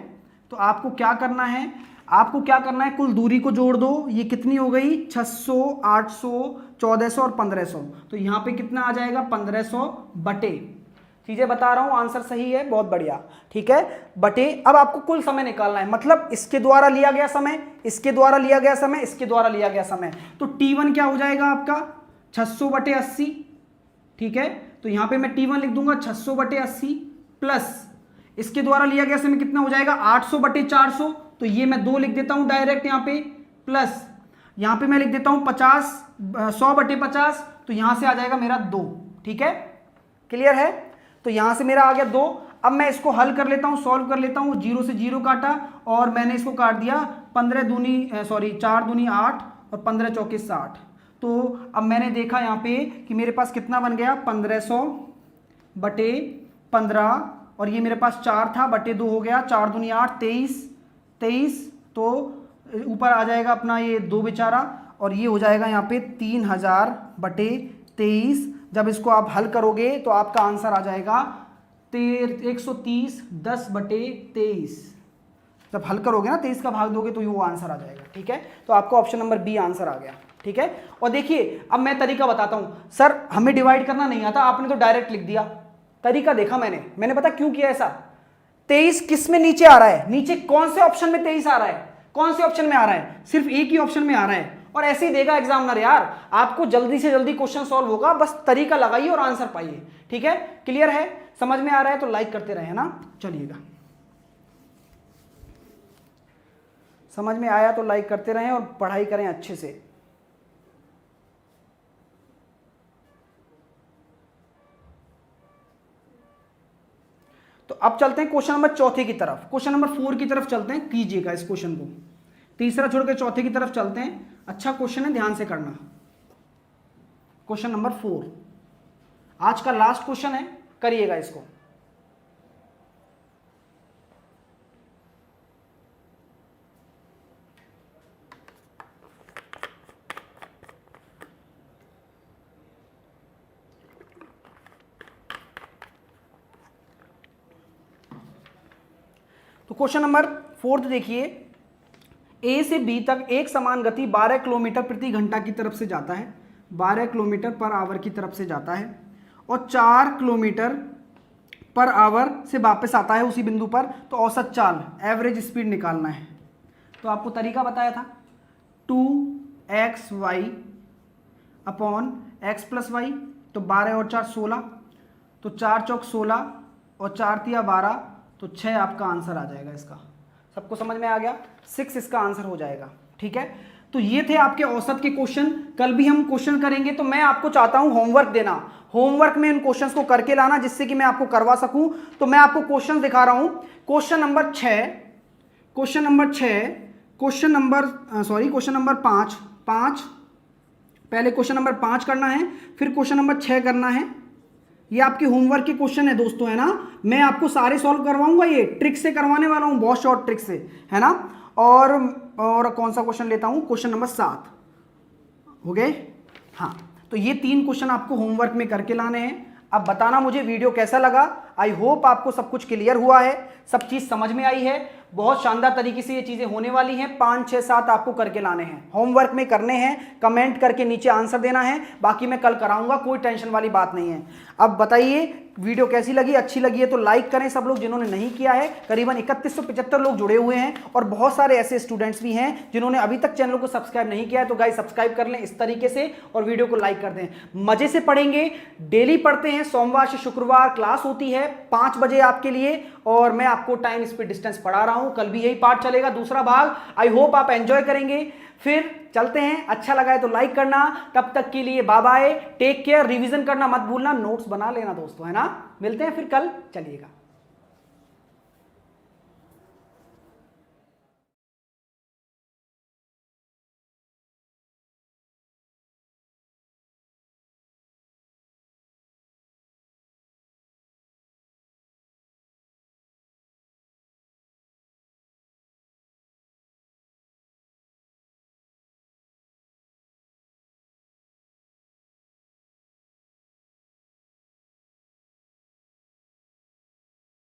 तो आपको क्या करना है, आपको क्या करना है, कुल दूरी को जोड़ दो। ये कितनी हो गई, 600, 800, 1400 और 1500। तो यहाँ पे कितना आ जाएगा, 1500 बटे, चीजें बता रहा हूं, आंसर सही है, बहुत बढ़िया, ठीक है, बटे। अब आपको कुल समय निकालना है, मतलब इसके द्वारा लिया गया समय, इसके द्वारा लिया गया समय, इसके द्वारा लिया गया समय। तो T1 क्या हो जाएगा आपका 600 बटे 80, ठीक है। तो यहां पे मैं T1 लिख दूंगा 600 बटे 80 प्लस इसके द्वारा लिया गया समय कितना हो जाएगा 800 बटे 400। तो ये मैं 2 लिख देता हूं डायरेक्ट यहाँ पे, प्लस यहाँ पे मैं लिख देता हूं 100 बटे 50। तो यहां से आ जाएगा मेरा 2, ठीक है, क्लियर है। तो यहां से मेरा आ गया 2। अब मैं इसको हल कर लेता हूं, सॉल्व कर लेता हूं। 0 से 0 काटा और मैंने इसको काट दिया 4 दूनी 8 और 15 चौके 60। तो अब मैंने देखा यहाँ पे कि मेरे पास कितना बन गया, 1500 बटे 15, और ये मेरे पास 4 था, बटे 2 हो गया, 4 दूनी 8, 23। तो ऊपर आ जाएगा अपना ये 2 बेचारा, और ये हो जाएगा यहाँ पे 3000 बटे 23। जब इसको आप हल करोगे तो आपका आंसर आ जाएगा 130 10 बटे 23। जब हल करोगे ना 23 का भाग दोगे तो ये वो आंसर आ जाएगा, ठीक है। तो आपको ऑप्शन नंबर बी आंसर आ गया, ठीक है। और देखिए अब मैं तरीका बताता हूं, सर हमें डिवाइड करना नहीं आता, आपने तो डायरेक्ट लिख दिया। तरीका देखा मैंने पता क्यों किया ऐसा। 23 किस में नीचे आ रहा है, नीचे कौन से ऑप्शन में 23 आ रहा है, कौन से ऑप्शन में आ रहा है, सिर्फ एक ही ऑप्शन में आ रहा है। और ऐसे ही देगा एग्जामिनर यार, आपको जल्दी से जल्दी क्वेश्चन सॉल्व होगा, बस तरीका लगाइए और आंसर पाइए, ठीक है। क्लियर है, समझ में आ रहा है तो लाइक करते रहे ना। चलिएगा, समझ में आया तो लाइक करते रहें और पढ़ाई करें अच्छे से। तो अब चलते हैं क्वेश्चन नंबर 4 की तरफ, क्वेश्चन नंबर 4 की तरफ चलते हैं। कीजिएगा इस क्वेश्चन को, तीसरा छोड़कर 4 की तरफ चलते हैं। अच्छा क्वेश्चन है, ध्यान से करना। क्वेश्चन नंबर 4 आज का लास्ट क्वेश्चन है, करिएगा इसको। तो क्वेश्चन नंबर 4 देखिए, ए से बी तक एक समान गति 12 किलोमीटर प्रति घंटा की तरफ से जाता है, 12 किलोमीटर पर आवर की तरफ से जाता है। और 4 किलोमीटर पर आवर से वापस आता है उसी बिंदु पर, तो औसत चाल एवरेज स्पीड निकालना है। तो आपको तरीका बताया था 2xy upon x plus Y, तो 12 और 4 16, तो 4 चौक 16 और 4 तिया 12, तो 6 आपका आंसर आ जाएगा इसका। सबको समझ में आ गया? 6 इसका आंसर हो जाएगा। ठीक है, तो ये थे आपके औसत के क्वेश्चन। कल भी हम क्वेश्चन करेंगे, तो मैं आपको चाहता हूं होमवर्क देना, होमवर्क में इन क्वेश्चंस को करके लाना जिससे कि मैं आपको करवा सकूं। तो मैं आपको क्वेश्चन दिखा रहा हूं। क्वेश्चन नंबर 5 पहले क्वेश्चन नंबर 5 करना है, फिर क्वेश्चन नंबर 6 करना है। ये आपके होमवर्क के क्वेश्चन है दोस्तों, है ना। मैं आपको सारे सॉल्व करवाऊंगा, ये ट्रिक से करवाने वाला हूं, बहुत शॉर्ट ट्रिक से, है ना। और कौन सा क्वेश्चन लेता हूं? क्वेश्चन नंबर 7 हो गए। हाँ, तो ये 3 क्वेश्चन आपको होमवर्क में करके लाने हैं। अब बताना मुझे वीडियो कैसा लगा। आई होप आपको सब कुछ क्लियर हुआ है, सब चीज समझ में आई है। बहुत शानदार तरीके से ये चीजें होने वाली हैं। 5, 6, 7 आपको करके लाने हैं, होमवर्क में करने हैं, कमेंट करके नीचे आंसर देना है। बाकी मैं कल कराऊंगा, कोई टेंशन वाली बात नहीं है। अब बताइए वीडियो कैसी लगी? अच्छी लगी है तो लाइक करें सब लोग, जिन्होंने नहीं किया है। करीबन 3175 लोग जुड़े हुए हैं और बहुत सारे ऐसे स्टूडेंट्स भी हैं जिन्होंने अभी तक चैनल को सब्सक्राइब नहीं किया है। तो गाइस सब्सक्राइब कर लें इस तरीके से और वीडियो को लाइक कर दें। मजे से पढ़ेंगे, डेली पढ़ते हैं, सोमवार से शुक्रवार क्लास होती है 5 बजे आपके लिए, और मैं आपको टाइम स्पीड डिस्टेंस पढ़ा रहा हूं। कल भी यही पार्ट चलेगा, दूसरा भाग। आई होप आप एंजॉय करेंगे। फिर चलते हैं, अच्छा लगा है तो लाइक करना। तब तक के लिए bye bye, take care. Revision करना मत भूलना, नोट्स बना लेना दोस्तों, है ना। मिलते हैं फिर कल, चलिएगा।